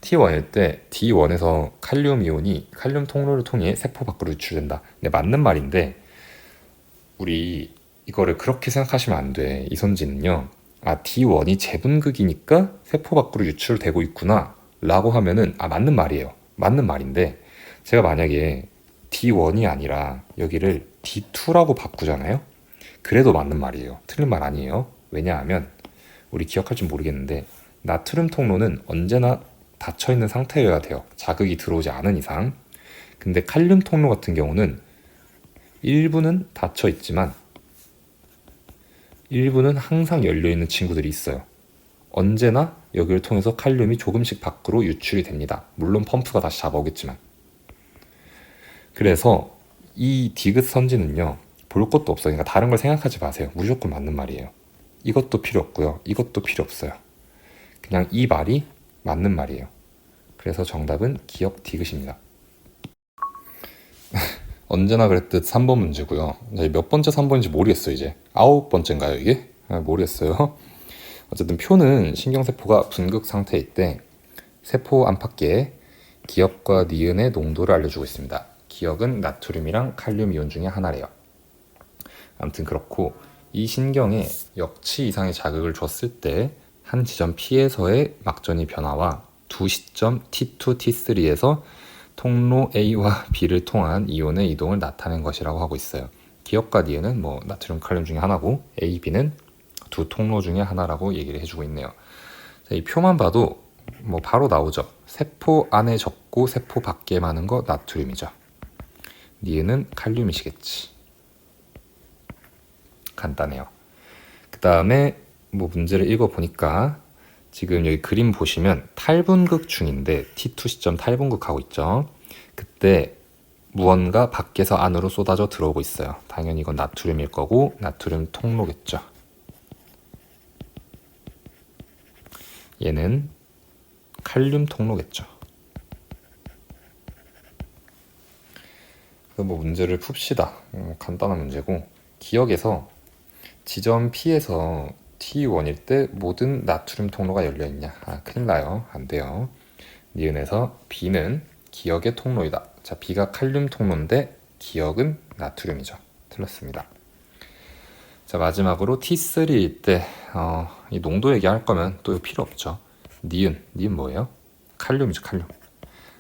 T1일 때 D1에서 칼륨 이온이 칼륨 통로를 통해 세포 밖으로 유출된다. 근데 맞는 말인데 우리 이거를 그렇게 생각하시면 안 돼. 이선지는요. 아, D1이 재분극이니까 세포 밖으로 유출되고 있구나 라고 하면은 맞는 말이에요. 맞는 말인데 제가 만약에 D1이 아니라 여기를 D2라고 바꾸잖아요. 그래도 맞는 말이에요. 틀린 말 아니에요. 왜냐하면 우리 기억할지 모르겠는데 나트륨 통로는 언제나 닫혀있는 상태여야 돼요. 자극이 들어오지 않은 이상. 근데 칼륨 통로 같은 경우는 일부는 닫혀있지만 일부는 항상 열려있는 친구들이 있어요. 언제나 여기를 통해서 칼륨이 조금씩 밖으로 유출이 됩니다. 물론 펌프가 다시 잡아오겠지만. 그래서 이 디귿 선지는요, 볼 것도 없어요. 그러니까 다른 걸 생각하지 마세요. 무조건 맞는 말이에요. 이것도 필요 없고요. 이것도 필요 없어요. 그냥 이 말이 맞는 말이에요. 그래서 정답은 기억 디귿입니다. 언제나 그랬듯 3번 문제고요. 몇 번째 3번인지 모르겠어요. 이제 9번째인가요 이게? 모르겠어요. 어쨌든 표는 신경세포가 분극 상태일 때 세포 안팎계에 기억과 니은의 농도를 알려주고 있습니다. 기억은 나트륨이랑 칼륨 이온 중에 하나래요. 아무튼 그렇고 이 신경에 역치 이상의 자극을 줬을 때 한 지점 P에서의 막전이 변화와 두 시점 T2, T3에서 통로 A와 B를 통한 이온의 이동을 나타낸 것이라고 하고 있어요. 기억과 니은은 뭐 나트륨, 칼륨 중에 하나고 A, B는 두 통로 중에 하나라고 얘기를 해주고 있네요. 자, 이 표만 봐도 뭐 바로 나오죠. 세포 안에 적고 세포 밖에 많은 거 나트륨이죠. 니은은 칼륨이시겠지. 간단해요. 그 다음에 뭐 문제를 읽어보니까 지금 여기 그림 보시면 탈분극 중인데 T2 시점 탈분극하고 있죠. 그때 무언가 밖에서 안으로 쏟아져 들어오고 있어요. 당연히 이건 나트륨일 거고 나트륨 통로겠죠. 얘는 칼륨 통로겠죠. 그래서 뭐 문제를 풉시다. 간단한 문제고 기억에서 지점 P에서 T1일 때 모든 나트륨 통로가 열려있냐? 큰일 나요. 안 돼요. 니은에서 B는 기억의 통로이다. 자, B가 칼륨 통로인데 기억은 나트륨이죠. 틀렸습니다. 자, 마지막으로 T3일 때 이 농도 얘기할 거면 또 필요 없죠. 니은 뭐예요? 칼륨이죠.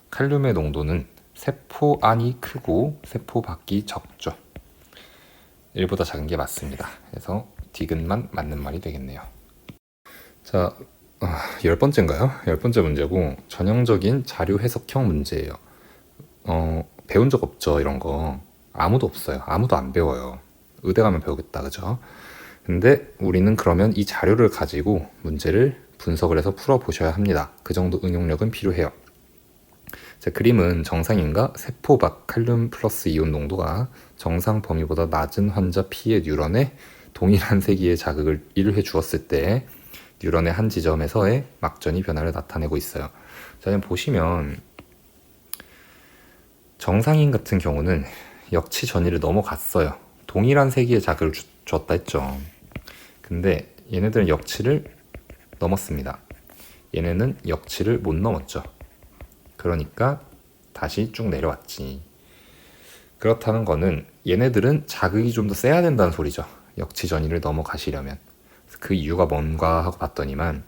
칼륨의 농도는 세포 안이 크고 세포 밖이 적죠. 1보다 작은 게 맞습니다. 그래서 디귿만 맞는 말이 되겠네요. 자, 10번째인가요? 10번째 문제고 전형적인 자료 해석형 문제예요. 배운 적 없죠, 이런 거. 아무도 없어요. 아무도 안 배워요. 의대 가면 배우겠다, 그죠? 근데 우리는 그러면 이 자료를 가지고 문제를 분석을 해서 풀어보셔야 합니다. 그 정도 응용력은 필요해요. 자, 그림은 정상인과 세포 밖 칼륨 플러스 이온 농도가 정상 범위보다 낮은 환자 P의 뉴런에 동일한 세기의 자극을 1회 주었을 때 뉴런의 한 지점에서의 막전이 변화를 나타내고 있어요. 자, 그럼 보시면 정상인 같은 경우는 역치 전이를 넘어갔어요. 동일한 세기의 자극을 줬다 했죠. 근데 얘네들은 역치를 넘었습니다. 얘네는 역치를 못 넘었죠. 그러니까 다시 쭉 내려왔지. 그렇다는 거는 얘네들은 자극이 좀 더 세야 된다는 소리죠. 역치 전이를 넘어가시려면. 그 이유가 뭔가 하고 봤더니만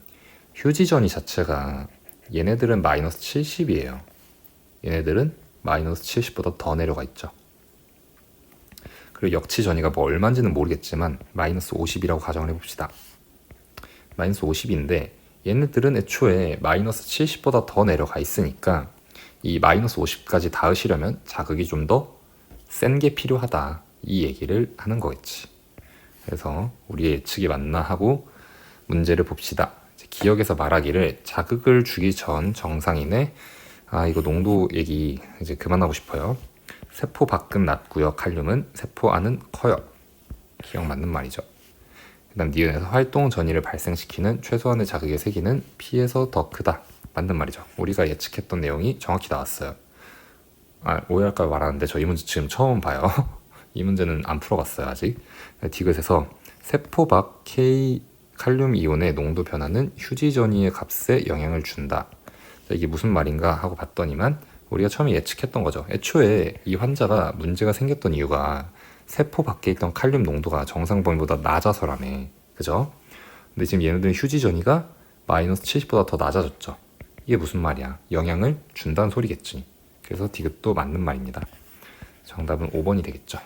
휴지 전이 자체가 얘네들은 마이너스 70이에요. 얘네들은 마이너스 70보다 더 내려가 있죠. 그리고 역치 전이가 뭐 얼마인지는 모르겠지만 마이너스 50이라고 가정을 해봅시다. 마이너스 50인데 얘네들은 애초에 마이너스 70보다 더 내려가 있으니까 이 마이너스 50까지 닿으시려면 자극이 좀 더 센 게 필요하다. 이 얘기를 하는 거겠지. 그래서 우리의 예측이 맞나 하고 문제를 봅시다. 기억에서 말하기를 자극을 주기 전 정상인의 이거 농도 얘기 이제 그만하고 싶어요. 세포 밖은 낮고요. 칼륨은 세포 안은 커요. 기억 맞는 말이죠. 그 다음 니은에서 활동 전이를 발생시키는 최소한의 자극의 세기는 P에서 더 크다. 맞는 말이죠. 우리가 예측했던 내용이 정확히 나왔어요. 오해할까 말하는데 저 이 문제 지금 처음 봐요. 이 문제는 안 풀어봤어요 아직. 디귿에서 세포 밖 K 칼륨 이온의 농도 변화는 휴지 전이의 값에 영향을 준다. 이게 무슨 말인가 하고 봤더니만 우리가 처음에 예측했던 거죠. 애초에 이 환자가 문제가 생겼던 이유가 세포 밖에 있던 칼륨 농도가 정상 범위보다 낮아서라며. 그죠? 근데 지금 얘네들은 휴지 전이가 마이너스 70보다 더 낮아졌죠. 이게 무슨 말이야? 영향을 준다는 소리겠지. 그래서 디귿도 맞는 말입니다. 정답은 5번이 되겠죠.